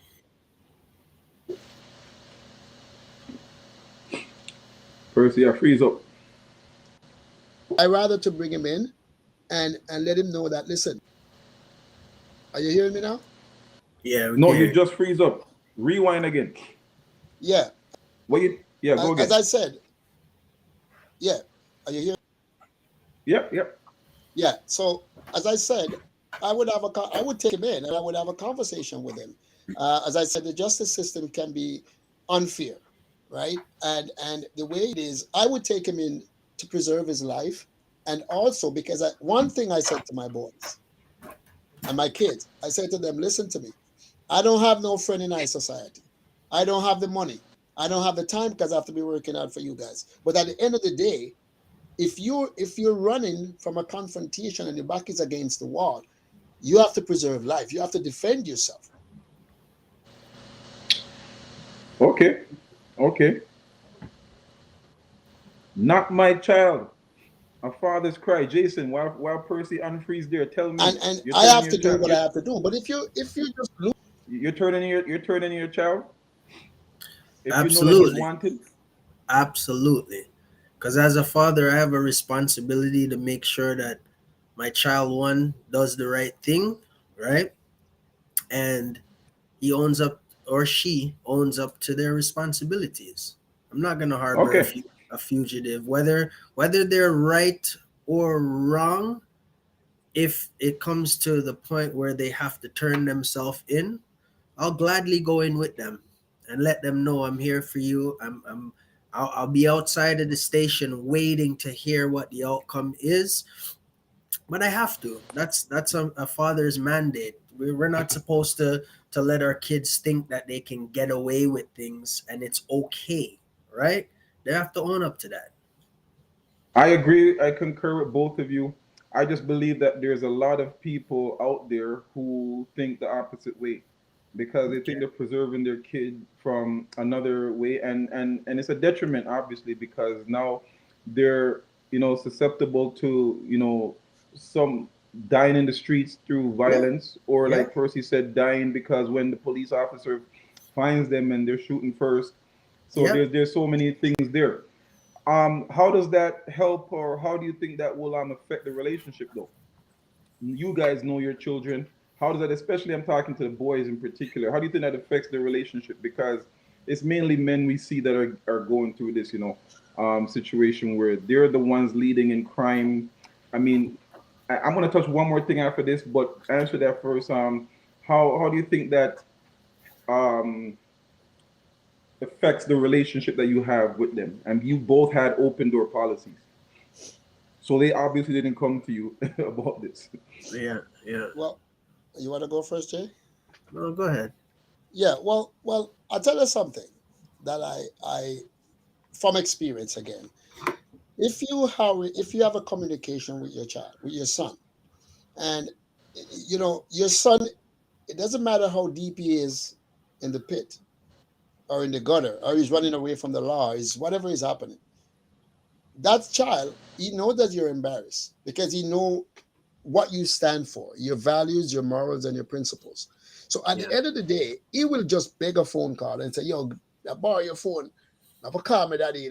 Percy, I freeze up. I rather to bring him in and let him know that, listen, are you hearing me now? Yeah, we No, can you hear you. just freeze up. Rewind again. Yeah. Yeah, go As again. I said, yeah. Are you hearing? Yep, yep. Yeah. So as I said, I would take him in and I would have a conversation with him. As I said, the justice system can be unfair, right? And the way it is, I would take him in to preserve his life, and also because one thing I said to my boys and my kids, I said to them, listen to me. I don't have no friend in our society. I don't have the money. I don't have the time because I have to be working out for you guys. But at the end of the day, if you're running from a confrontation and your back is against the wall, you have to preserve life. You have to defend yourself. Okay, okay. Not my child. A father's cry. Jason, while Percy unfreeze there, tell me, And you're I turning have your to do child. what You're, I have to do. But if you just lose, you're turning your child if you know that he's Absolutely. wanted. Absolutely. Because as a father, I have a responsibility to make sure that my child one does the right thing, right? And he owns up, or she owns up to their responsibilities. I'm not gonna harbor Okay. a fugitive, whether they're right or wrong. if it comes to the point where they have to turn themselves in, I'll gladly go in with them and let them know I'm here for you. I'll be outside of the station waiting to hear what the outcome is. But I have to. That's a father's mandate. We're not supposed to let our kids think that they can get away with things and it's okay, right? They have to own up to that. I agree. I concur with both of you. I just believe that there's a lot of people out there who think the opposite way because they think Okay. they're preserving their kid from another way, and it's a detriment, obviously, because now they're susceptible to some dying in the streets through Yeah, violence, or yeah. like Percy said, dying because when the police officer finds them and they're shooting first. So Yep. there's so many things there. How does that help, or how do you think that will affect the relationship though? You guys know your children. How does that, especially I'm talking to the boys in particular, how do you think that affects the relationship? Because it's mainly men we see that are going through this, situation where they're the ones leading in crime. I mean, I'm gonna touch one more thing after this, but answer that first. How do you think that um affects the relationship that you have with them? And you both had open door policies. So they obviously didn't come to you about this. Yeah. Yeah. Well, you want to go first, Jay? No, go ahead. Yeah. Well, I'll tell you something that I from experience again. If you have a communication with your child, with your son, and your son, it doesn't matter how deep he is in the pit or in the gutter or he's running away from the law, is whatever is happening. That child, he knows that you're embarrassed because he know what you stand for, your values, your morals, and your principles. So at the Yeah. end of the day, he will just beg a phone call and say, "Yo, I borrow your phone. Never call me, daddy,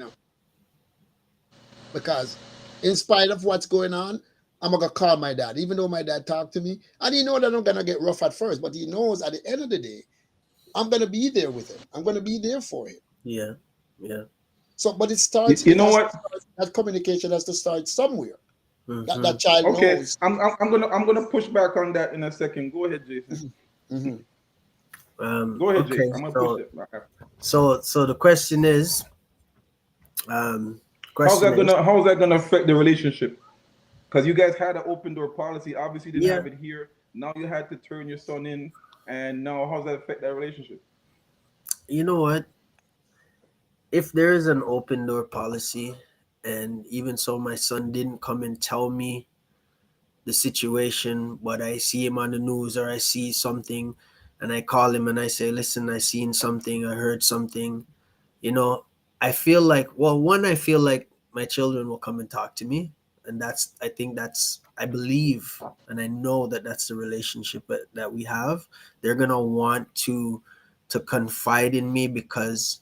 because in spite of what's going on, I'm gonna call my dad, even though my dad talked to me, and he know that I'm gonna get rough at first, but he knows at the end of the day, I'm gonna be there with him. I'm gonna be there for him. Yeah. Yeah. So, but it You, starts. you It know has to what? start, that communication has to start somewhere. That Mm-hmm. child Okay, knows. I'm gonna push back on that in a second. Go ahead, Jason. Mhm, mhm. Go ahead, Jay. Okay. I'm gonna push So that back. so the question is, um, How's question that is, gonna how's that gonna affect the relationship? Because you guys had an open door policy. Obviously, you didn't yeah. have it here. Now you had to turn your son in, and now how's that affect that relationship? You know what? If there is an open door policy, and even so, my son didn't come and tell me the situation, but I see him on the news or I see something, and I call him and I say, "Listen, I seen something, I heard something." You know, I feel like, well, one, I feel like my children will come and talk to me, and I think I believe and I know that that's the relationship that we have. They're gonna want to confide in me because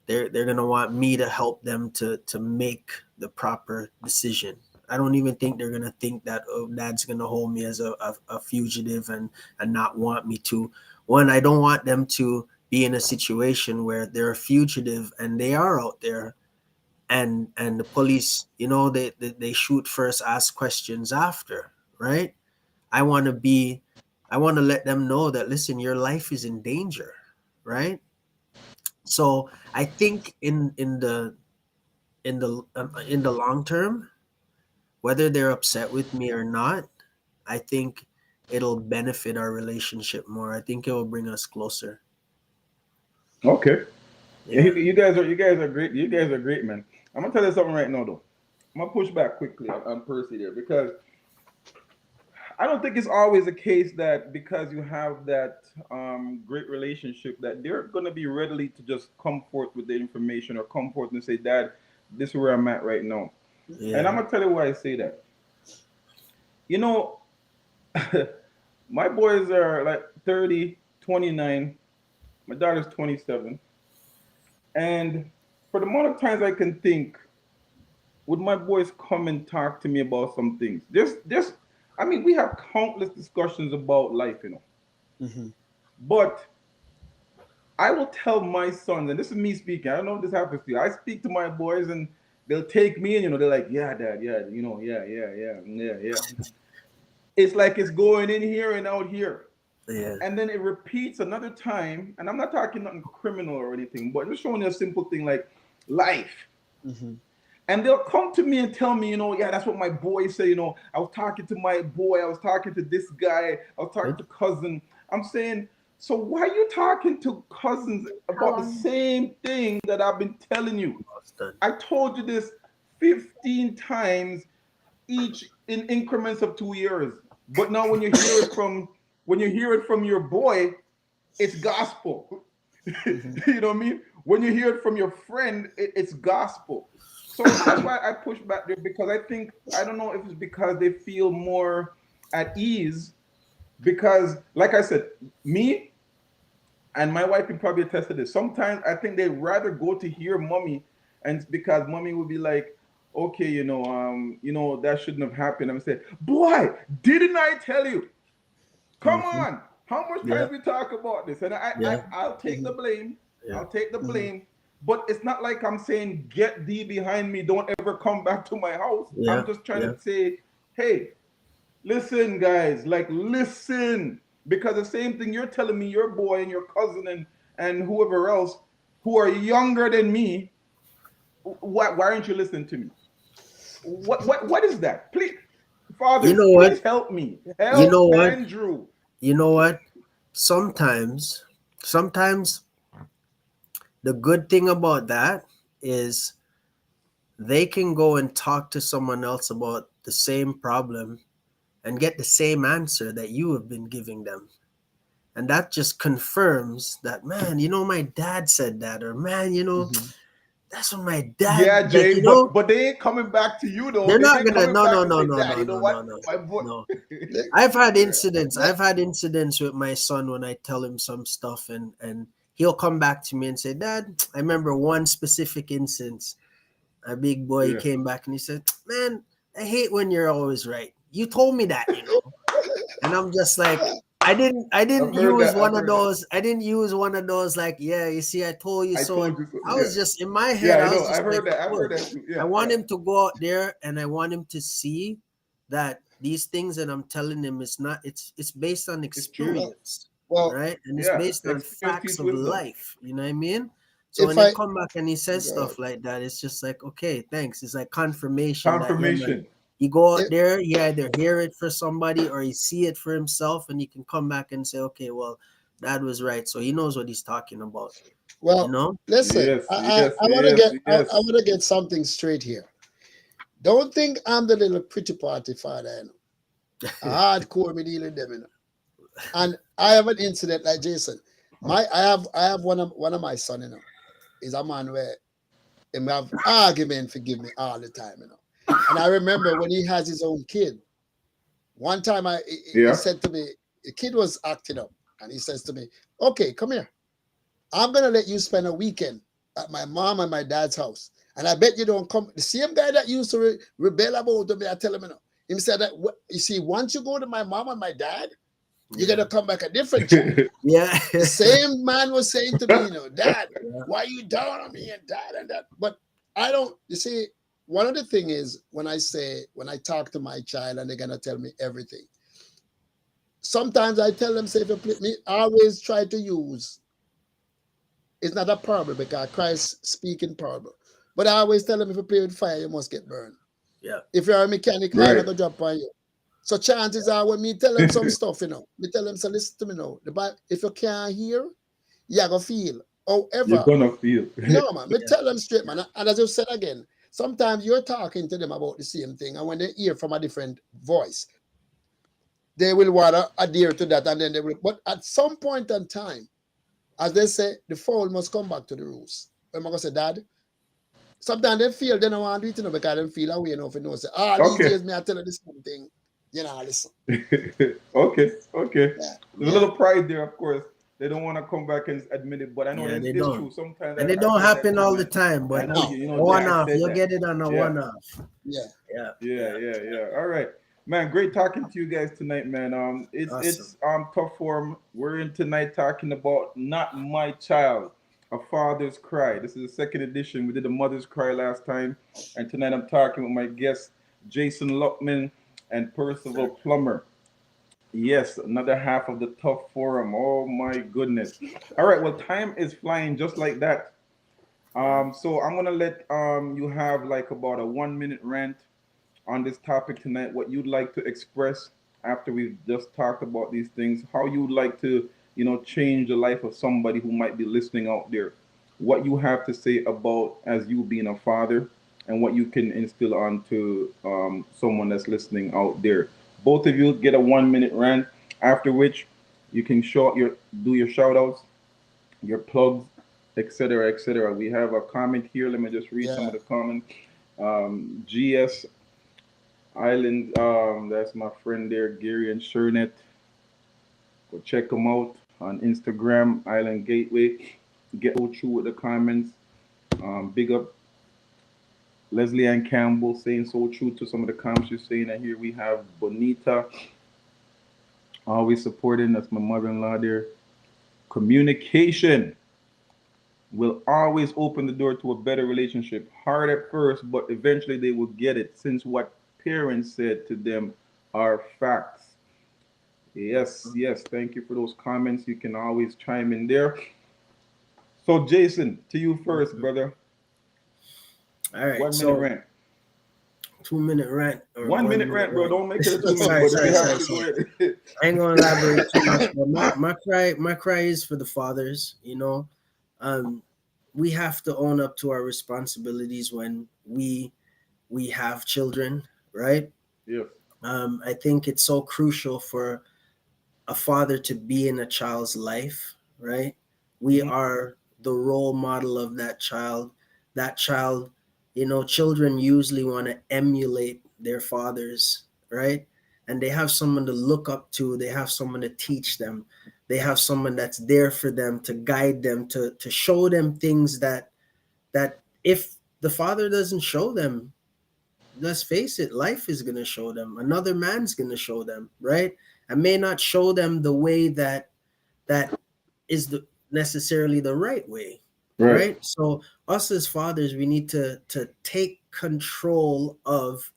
they're gonna want me to help them to make the proper decision. I don't even think they're gonna think that, oh, dad's gonna hold me as a fugitive and not want me to. One, I don't want them to be in a situation where they're a fugitive and they are out there, and the police, they shoot first, ask questions after, right? I want to be I want to let them know that, listen, your life is in danger, right? So I think in the long term, whether they're upset with me or not, I think it'll benefit our relationship more. I think it will bring us closer. Okay. Yeah, Yeah. you guys are great. You guys are great, man. I'm gonna tell you something right now, though. I'm gonna push back quickly on Percy there because I don't think it's always the case that because you have that great relationship that they're gonna be readily to just come forth with the information or come forth and say, "Dad, this is where I'm at right now." And I'm Yeah. gonna tell you why I say that. You know, my boys are like 30, 29. My daughter's 27. And for the amount of times I can think, would my boys come and talk to me about some things? I mean, we have countless discussions about life, Mhm. But I will tell my sons, and this is me speaking. I don't know if this happens to you. I speak to my boys, and they'll take me, and they're like, "Yeah, Dad, yeah, yeah, yeah, yeah, yeah." it's like it's going in here and out here. Yeah. And then it repeats another time. And I'm not talking nothing criminal or anything, but I'm just showing you a simple thing like life. Mm-hmm. And they'll come to me and tell me, yeah, that's what my boy said. I was talking to my boy, I was talking to this guy, I was talking to cousin. I'm saying, so why are you talking to cousins about the same thing that I've been telling you? I told you this 15 times each in increments of 2 years. But now when you hear it from your boy, it's gospel. Mm-hmm. You know what I mean? When you hear it from your friend, it's gospel. So that's why I push back there, because I don't know if it's because they feel more at ease. Because, like I said, me and my wife can probably attest to this. Sometimes I think they'd rather go to hear mommy, and because mommy would be like, okay, that shouldn't have happened. I'm saying, boy, didn't I tell you? Come on. How much times we talk about this? And I'll take the blame. Yeah. I'll take the blame. But it's not like I'm saying, get thee behind me. Don't ever come back to my house. Yeah. I'm just trying to say, hey, listen, guys, listen. Because the same thing you're telling me, your boy and your cousin and whoever else who are younger than me, why aren't you listening to me? What is that? Please, Father, please help me. Help Andrew. You know what? Sometimes the good thing about that is they can go and talk to someone else about the same problem and get the same answer that you have been giving them. And that just confirms that, man, my dad said that, or man, that's what my dad. Yeah, Jay, but they ain't coming back to you though. They're not gonna. No. I've had incidents. I've had incidents with my son when I tell him some stuff, and he'll come back to me and say, "Dad, I remember one specific instance. A big boy came back and he said, "Man, I hate when you're always right. You told me that, And I'm just like, I didn't use one of those. I didn't use one of those like, yeah, you see, I told you so. I was just in my head. Yeah, I know. I've heard that too. Yeah, I want him to go out there and I want him to see that these things that I'm telling him is not. It's based on experience, right? And it's based on facts of life. You know what I mean? So when he come back and he says stuff like that, it's just like, okay, thanks. It's like confirmation. Confirmation. You go out there, you either hear it for somebody or you see it for himself, and you can come back and say, okay, well, Dad was right. So he knows what he's talking about. Well, listen, I want to get something straight here. Don't think I'm the little pretty party father. Hardcore me dealing them. And I have an incident like Jason. I have one of my son, is a man where he have argument, forgive me, all the time, And I remember when he has his own kid, one time he said to me, the kid was acting up, and he says to me, okay, come here. I'm going to let you spend a weekend at my mom and my dad's house. And I bet you don't come. The same guy that used to rebel about me, I tell him, he said that, you see, once you go to my mom and my dad, you're going to come back a different child. Yeah. The same man was saying to me, Dad, why are you down on me and dad and that? But I don't, you see, one of the things is when I talk to my child and they're going to tell me everything. Sometimes I tell them, say, I always try to use, it's not a parable because Christ speaking parable. But I always tell them if you play with fire, you must get burned. Yeah. If you're a mechanic, I'm not going to drop on you. So chances are when me tell them some stuff, me tell them, so listen to me now. If you can't hear, you're going to feel. However, you're going to feel. No, man. Me tell them straight, man. And as you said again, sometimes you're talking to them about the same thing, and when they hear from a different voice, they will want to adhere to that, and then they will. But at some point in time, as they say, the fowl must come back to the roost. I'm going to say, Dad, sometimes they feel they don't want to do it because they feel away enough and say, these days me I tell you the same thing. Listen. Okay. Yeah. There's a little pride there, of course. They don't want to come back and admit it, but I know it's true. Sometimes and it don't happen all the time, but one-off. You'll get it on a one-off. Yeah. All right. Man, great talking to you guys tonight, man. It's tough form. We're in tonight talking about Not My Child, A Father's Cry. This is the second edition. We did a Mother's Cry last time, and tonight I'm talking with my guests, Jason Luckman and Percival Plummer. Yes, another half of the tough forum. Oh my goodness. All right, well, time is flying just like that. Yeah. So I'm gonna let you have like about a 1 minute rant on this topic tonight. What you'd like to express after we've just talked about these things. How you'd like to, change the life of somebody who might be listening out there. What you have to say about as you being a father, and what you can instill onto someone that's listening out there. Both of you get a 1 minute rant. After which, you can do your shout outs, your plugs, etc., etc. We have a comment here. Let me just read some Yeah. of the comments. GS Island, that's my friend there, Gary and Shernet. Go check them out on Instagram, Island Gateway. Get so through with the comments. Big up Leslie Ann Campbell saying so true to some of the comments you're saying. And here we have Bonita always supporting. That's my mother-in-law there. Communication will always open the door to a better relationship. Hard at first, but eventually they will get it since what parents said to them are facts. Yes, yes. Thank you for those comments. You can always chime in there. So, Jason, to you first, brother. All right. 1 minute So rant. 2 minute rant or One one minute minute rant, bro. rant. Don't make it a 2 minute, Sorry, but if you sorry, have sorry, to, go sorry. ahead. I ain't gonna elaborate too much, but my cry is for the fathers. Um, we have to own up to our responsibilities when we have children, right? Yes. I think it's so crucial for a father to be in a child's life, right? We Hmm. are the role model of that child. That child, children usually want to emulate their fathers, right? And they have someone to look up to, they have someone to teach them, they have someone that's there for them to guide them, to show them things that if the father doesn't show them, let's face it, life is going to show them, another man's going to show them, right? I may not show them the way that is necessarily the right way, Right. right? So us as fathers, we need to take control of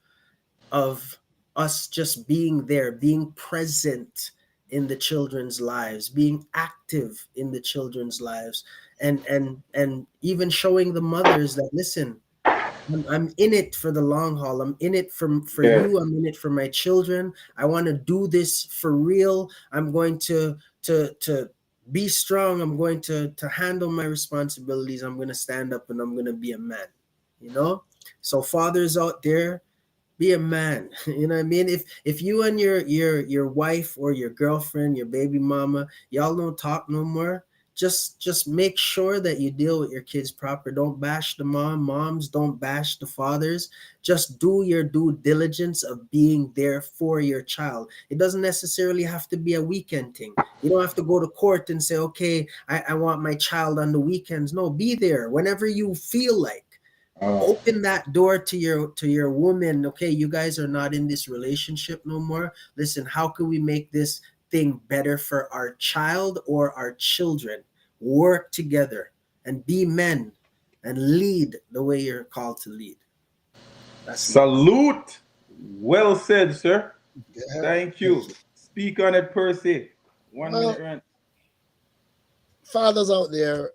us just being there, being present in the children's lives, being active in the children's lives, and even showing the mothers that, listen, I'm in it for the long haul. I'm in it for Yeah. you. I'm in it for my children. I want to do this for real. I'm going to be strong. I'm going to handle my responsibilities. I'm going to stand up and I'm going to be a man. You know? So fathers out there, be a man. You know what I mean? If you and your wife or your girlfriend, your baby mama, y'all don't talk no more, just make sure that you deal with your kids proper. Don't bash the moms, don't bash the fathers. Just do your due diligence of being there for your child. It doesn't necessarily have to be a weekend thing. You don't have to go to court and say, okay, I want my child on the weekends. No, be there whenever you feel like. Uh, Open that door to your woman. Okay, you guys are not in this relationship no more. Listen, how can we make this thing better for our child or our children? Work together and be men and lead the way you're called to lead. That's my thought. Salute. Well said, sir. Yeah. Thank Thank you. you. Speak on it, Percy. 1 minute Well, rant. fathers out there,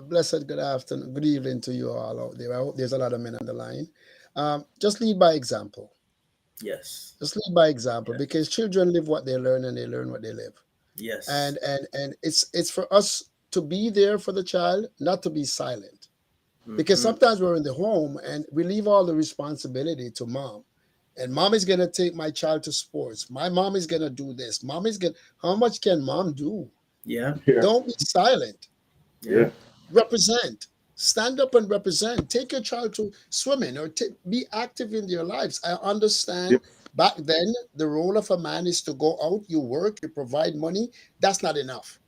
blessed good afternoon, good evening to you all out there. I hope there's a lot of men on the line. Just lead by example. Yes. Just lead by example Yes. because children live what they learn and they learn what they live. Yes. And it's for us to be there for the child, not to be silent. Because Hmm. sometimes we're in the home and we leave all the responsibility to mom. And mom is gonna take my child to sports. My mom is gonna do this. Mom is gonna how much can mom do? Yeah. Yeah. Don't be silent. Yeah. Yeah. Represent. Stand up and represent. Take your child to swimming or be active in their lives. I understand Yep. back then the role of a man is to go out, you work, you provide money. That's not enough.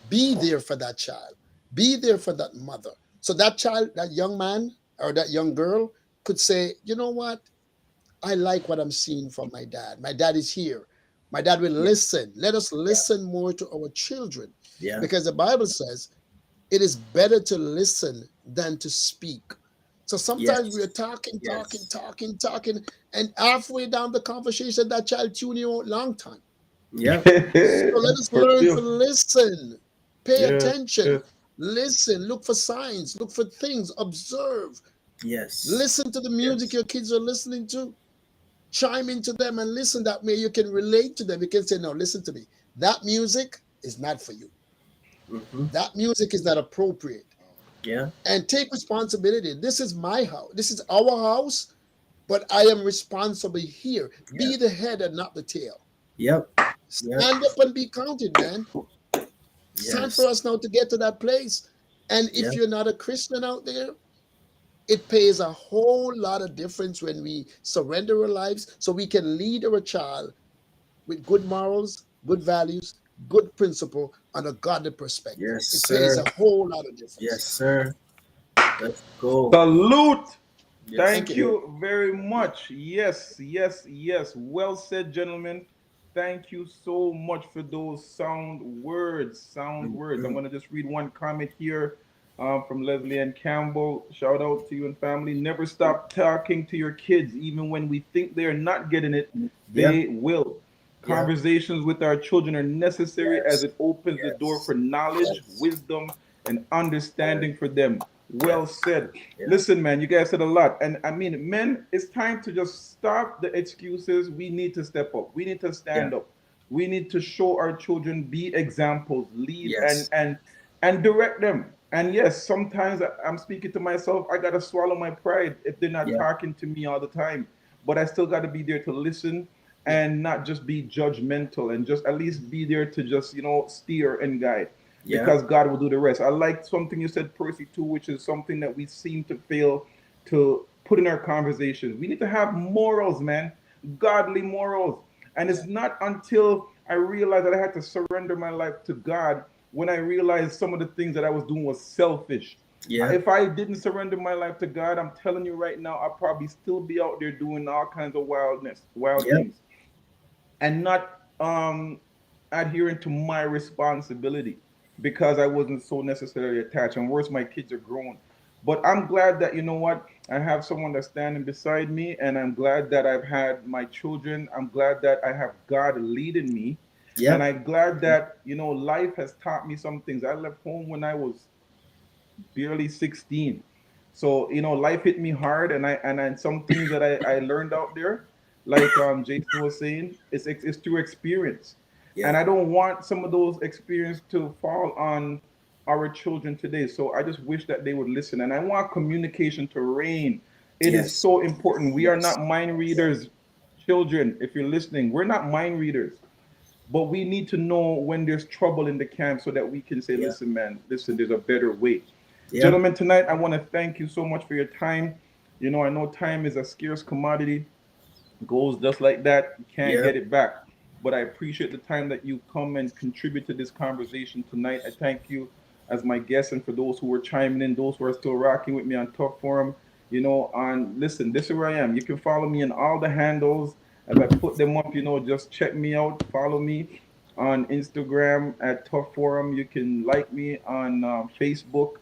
Be there for that child. Be there for that mother. So that child, that young man or that young girl could say, you know what? I like what I'm seeing from my dad. My dad is here. My dad will Yeah. listen. Let us listen more to our children Yeah. because the Bible says it is better to listen than to speak. So sometimes we are Yes. talking, talking, Yes. talking, talking, and halfway down the conversation, that child tune you out long time. Yep. So let us For learn to real. listen, pay Yes, attention, yes, listen, look for signs, look for things, observe, Yes. listen to the music Yes. your kids are listening to, chime into them and listen. That way you can relate to them. You can say, no, listen to me. That music is not for you. Mm-hmm. That music is not appropriate. Yeah. And take responsibility. This is my house. This is our house, but I am responsible here. Yeah. Be the head and not the tail. Yep. Yep. Stand up and be counted, man. It's time Yes. for us now to get to that place. And if Yep. you're not a Christian out there, it pays a whole lot of difference when we surrender our lives so we can lead our child with good morals, good values, good principle, and a godly perspective. Yes, It pays sir. a whole lot of Yes, difference. sir. Let's go. salute. Yes, Thank Thank you. sir. you very much. Yes, yes, yes. Well said, gentlemen. Thank you so much for those sound words. Sound words. I'm Mhm. going to just read one comment here from Leslie and Campbell. Shout out to you and family. Never stop talking to your kids, even when we think they're not getting it, Yep. they will. Yep. Conversations with our children are necessary as Yes. it opens the door Yes. for knowledge, Yes. wisdom, and Yes. understanding for them. Yeah. Well said. Yeah. Listen, man, you guys said a lot. And I mean, men, it's time to just stop the excuses. We need to step up. We need to Yeah. stand up. We need to show our children, be examples, lead Yes. and direct them. And yes, sometimes I'm speaking to myself, I gotta swallow my pride if they're not Yeah. talking to me all the time. But I still gotta be there to listen Yeah. and not just be judgmental and just at least be there to just, steer and guide Yeah. because God will do the rest. I like something you said, Percy, too, which is something that we seem to fail to put in our conversations. We need to have morals, man, godly morals. And Yeah. it's not until I realized that I had to surrender my life to God when I realized some of the things that I was doing was selfish. Yeah. If I didn't surrender my life to God, I'm telling you right now, I'll probably still be out there doing all kinds of wild Yep. things and not adhering to my responsibility because I wasn't so necessarily attached. And worse, my kids are grown. But I'm glad that, you know what, I have someone that's standing beside me, and I'm glad that I've had my children. I'm glad that I have God leading me. And Yep. I'm glad that, life has taught me some things. I left home when I was barely 16. So, life hit me hard, and some things that I learned out there, like Jason was saying, it's through experience. And Yeah. I don't want some of those experience to fall on our children today. So I just wish that they would listen. And I want communication to reign. It is Yes. so important. We are Yes. not mind readers, children. If you're listening, we're not mind readers. But we need to know when there's trouble in the camp so that we can say, Yeah. listen, man, listen, there's a better way. Yep. Gentlemen, tonight I want to thank you so much for your time. I know time is a scarce commodity, goes just like that. You can't get Yep. it back. But I appreciate the time that you come and contribute to this conversation tonight. I thank you as my guest, and for those who are chiming in, those who are still rocking with me on Tough Forum. On listen, this is where I am. You can follow me on all the handles as I put them up. Just check me out. Follow me on Instagram at Tough Forum. You can like me on Facebook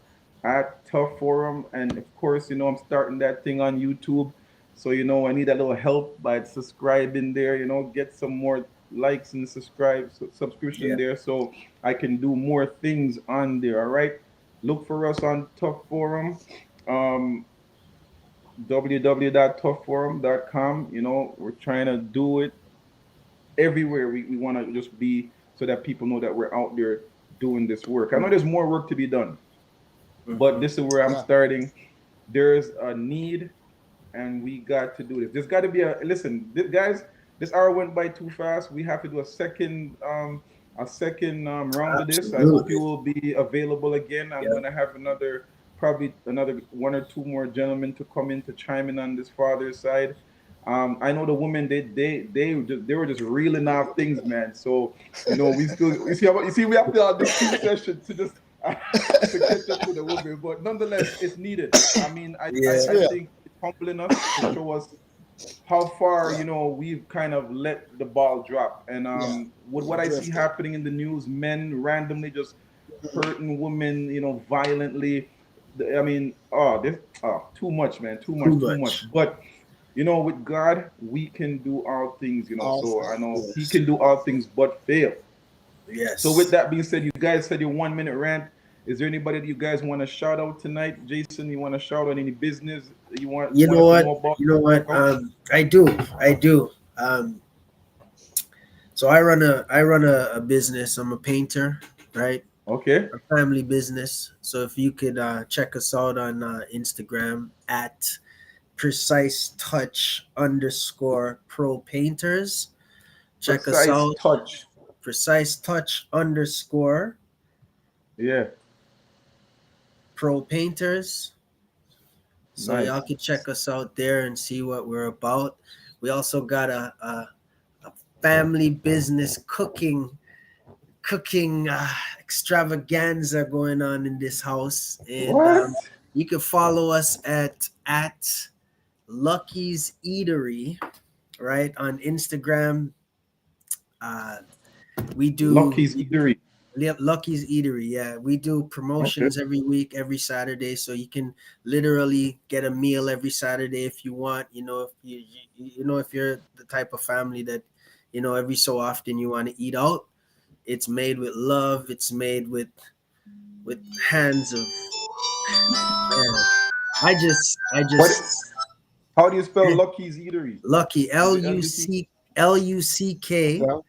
at Tough Forum, and of course, I'm starting that thing on YouTube. So, I need a little help by subscribing there, get some more likes and subscription Yeah. there so I can do more things on there. All right. Look for us on Tough Forum, um, www.toughforum.com. We're trying to do it everywhere. We want to just be so that people know that we're out there doing this work. I know there's more work to be done, but Mm-hmm. this is where I'm Yeah. starting. There's a need and we got to do this. There's got to be a listen, guys. This hour went by too fast. We have to do a second round of this. I hope you Absolutely. will be available again. I'm Yep. gonna have probably another one or two more gentlemen to come in to chime in on this father's side. I know the women they were just reeling off things, man. So we still you see we have to do 2 sessions to just to catch up to the women, but nonetheless, it's needed. I mean, I, I, Yeah. I Yeah. think it's humbling us to show us how far, Yeah. we've kind of let the ball drop. And Yeah. with We what I see drifted. happening in the news, men randomly just hurting women, violently. I mean, too much, man, too Too much, too much. much. But You know, with God, we can do all things, you know. All So I things, know He yes. can do all things but fail. So with Yes. that being said, you guys said your 1 minute rant. Is there anybody that you guys want to shout out tonight? Jason, you want to shout out any business you You want know us to what? know about? You know what? Check out. I do. I do. So I run a business. I'm a painter, right? Okay. A family business. So if you could check us out on Instagram at precise touch underscore pro painters. Check us Precise out. touch. Precise touch underscore Yeah. pro painters. So y'all Nice. can check us out there and see what we're about. We also got a family business cooking extravaganza going on in this house, and What? you can follow us at Lucky's Eatery, right, on Instagram. Uh, we do Lucky's Eatery. Yep, Lucky's Eatery. Yeah, we do Okay. promotions every week, every Saturday, so you can literally get a meal every Saturday if you want. You know, if if you're the type of family that, every so often you want to eat out. It's made with love. It's made with hands of man. I just What? How do you spell Lucky's Eatery? Lucky Is L it U LUC? C Luck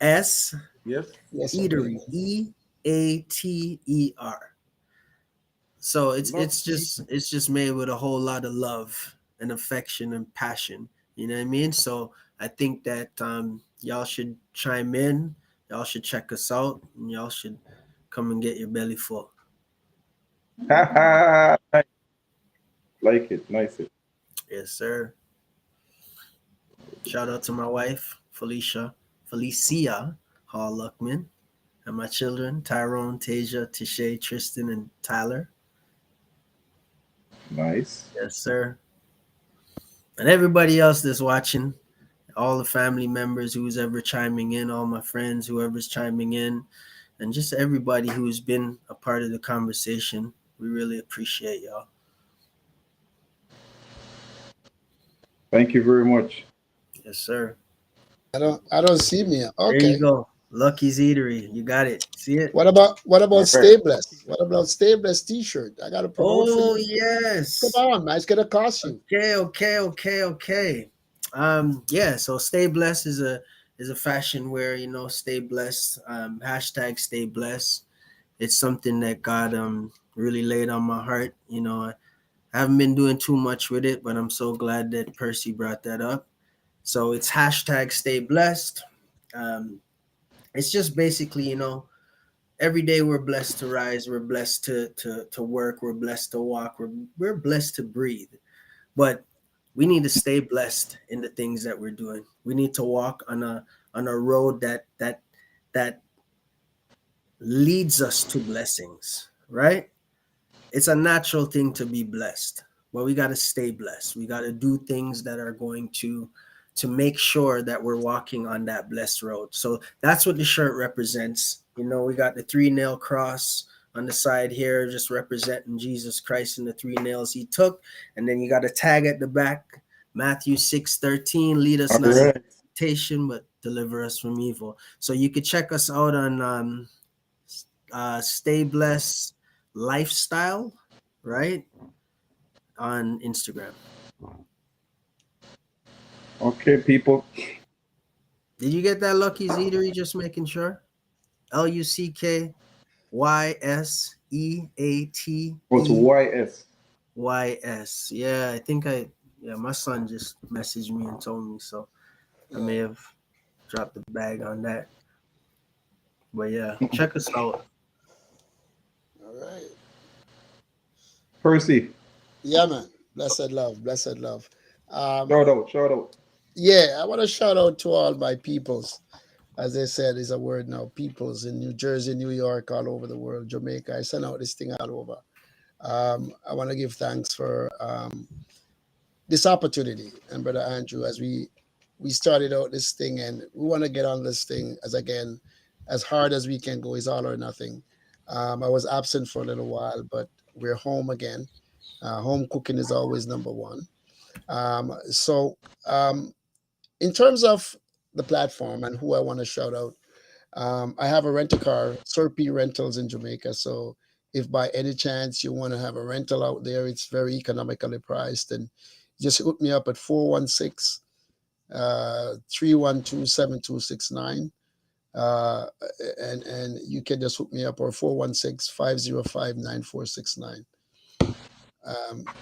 S Yes. Yes, indeed. Eatery Eater. So it's Lucky. just made with a whole lot of love and affection and passion. You know what I mean? So I think that y'all should chime in. Y'all should check us out, and y'all should come and get your belly full. Nice. Like it. Nice it. Yes, sir. Shout out to my wife, Felicia Hall Luckman, and my children, Tyrone, Tasia, Tishay, Tristan, and Tyler. Nice. Yes, sir. And everybody else that's watching, all the family members who's ever chiming in, all my friends, whoever's chiming in, and just everybody who's been a part of the conversation. We really appreciate y'all. Thank you very much. Yes, sir. I don't see me. There you Okay. go. Lucky's Eatery. You got it. See it? What about All right. Stay Blessed? What about Stay Blessed T-shirt? I got to promote for Oh you. Come yes. on, man. It's gonna cost you. Okay. Yeah, so Stay Blessed is a fashion where, stay blessed. Hashtag stay blessed. It's something that God really laid on my heart. I haven't been doing too much with it, but I'm so glad that Percy brought that up. So it's hashtag stay blessed. Um, it's just basically, every day we're blessed to rise, we're blessed to work, we're blessed to walk, we're blessed to breathe. But we need to stay blessed in the things that we're doing. We need to walk on a road that leads us to blessings, right? It's a natural thing to be blessed, but we got to stay blessed. We got to do things that are going to make sure that we're walking on that blessed road. So that's what the shirt represents. We got the 3 nail cross on the side here, just representing Jesus Christ and the 3 nails he took. And then you got a tag at the back, Matthew 6:13, lead us All not into right. temptation, but deliver us from evil. So you could check us out on Stay Blessed Lifestyle, right? On Instagram. Okay, people. Did you get that, Lucky's Eatery? Just making sure. Go to LuckySeaTeys. YS. Yeah, I think yeah, my son just messaged me and told me, so I Yeah. may have dropped the bag on that. But yeah, check us out. All right. Percy. Yeah, man. Blessed love. Blessed love. Um, Shout out. Shout out. yeah, I want to shout out to all my peoples. As they said, is a word now. Peoples in New Jersey, New York, all over the world, Jamaica. I send out this thing all over. I want to give thanks for this opportunity, and Brother Andrew, as we started out this thing, and we want to get on this thing as again as hard as we can go. Is all or nothing. I was absent for a little while, but we're home again. Home cooking is always number one. So in terms of the platform and who I want to shout out, I have a rental car, Sir P Rentals in Jamaica. So if by any chance you want to have a rental out there, it's very economically priced. And just hook me up at 416 312 7269. And you can just hook me up, or 416-505-9469.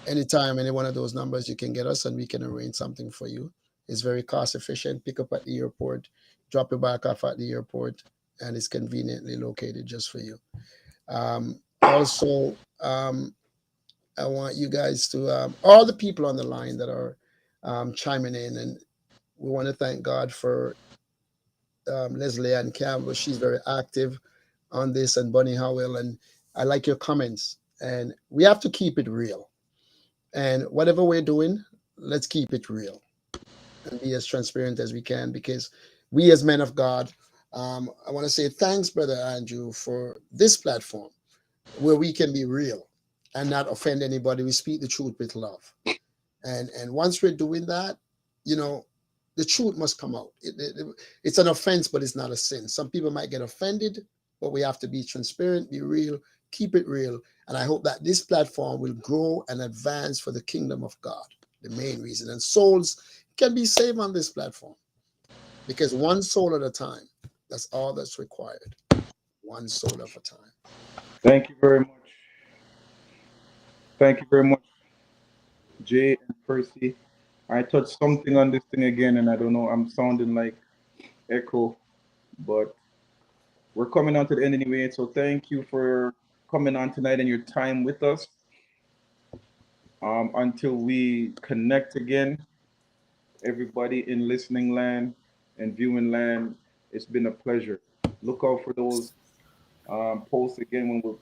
Anytime, any one of those numbers, you can get us and we can arrange something for you. It's very cost efficient. Pick up at the airport, drop it back off at the airport, and it's conveniently located just for you. Also, I want you guys to, all the people on the line that are chiming in, and we want to thank God for Leslie Ann Campbell. She's very active on this, and Bunny Howell. And I like your comments. And we have to keep it real. And whatever we're doing, let's keep it real and be as transparent as we can, because we as men of God, I want to say thanks, Brother Andrew, for this platform where we can be real and not offend anybody. We speak the truth with love. And once we're doing that, you know, the truth must come out. It's an offense, but it's not a sin. Some people might get offended, but we have to be transparent, be real, keep it real. And I hope that this platform will grow and advance for the kingdom of God, the main reason. And souls can be saved on this platform, because one soul at a time, that's all that's required. One soul at a time. Thank you very much. Thank you very much, Jay and Percy. I touched something on this thing again, and I don't know, I'm sounding like echo, but we're coming on to the end anyway. So thank you for coming on tonight and your time with us. Until we connect again, everybody in listening land and viewing land, it's been a pleasure. Look out for those posts again when we'll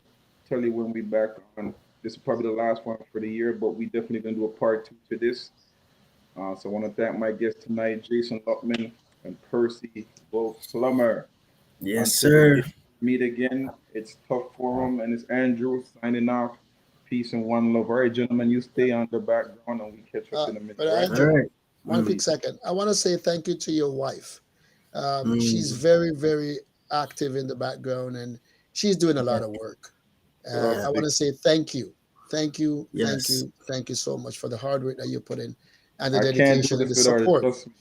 tell you when we back on. This is probably the last one for the year, but we definitely gonna do a part 2 to this. So I want to thank my guests tonight, Jason Luckman and Percy Bo Plummer. Yes, Until we sir. meet again, it's Tough Forum and it's Andrew signing off. Peace and one love. All right, gentlemen, you stay on the background and we catch up in a minute. But Right? Andrew, All right. one Mm. quick second. I want to say thank you to your wife. She's Mm. very, very active in the background, and she's doing a lot of work. Oh, I want to say thank you. Thank you, thank Yes. you, thank you so much for the hard work that you put in, and the I can't do dedication and this without it. Trust me.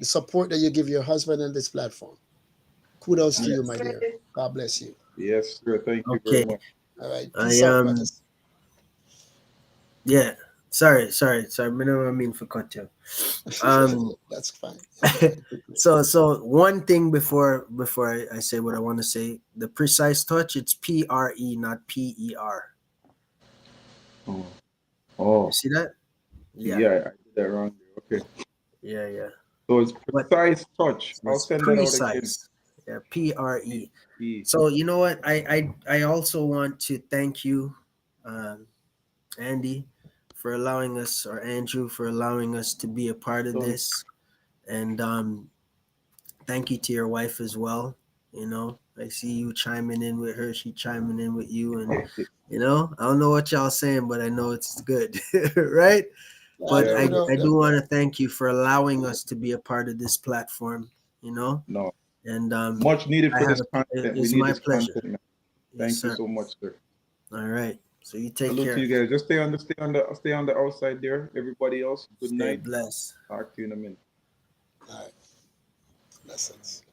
the support that you give your husband and this platform. Kudos to you, Yes. my dear. God bless you. Yes, sir. Thank you very Okay. much. All right. I Peace out, brothers. Yeah. Sorry. I mean for cut you. That's fine. So one thing before I say what I want to say, the precise touch, it's PRE, not PER. Oh, oh. You see that? Yeah, I did that wrong there. Okay. Yeah. So it's But precise touch. I'll it's send that out again. precise. Yeah, PRE. P. So you know what? I also want to thank you, Andy, for allowing us, or Andrew, for allowing us to be a part of this, and thank you to your wife as well. You know, I see you chiming in with her, she chiming in with you, and you know, I don't know what y'all saying, but I know it's good, right? But Yeah, I do want to thank you for allowing us to be a part of this platform. You know, No, and much needed I for have this content. We it's need my this pleasure. content, man. Yes, Thank you sir. so much, sir. All right. So you take Salute care. to you guys. Just stay on the outside there. Everybody else, good Stay night. blessed. Talk to you in a minute. All right. Blessings.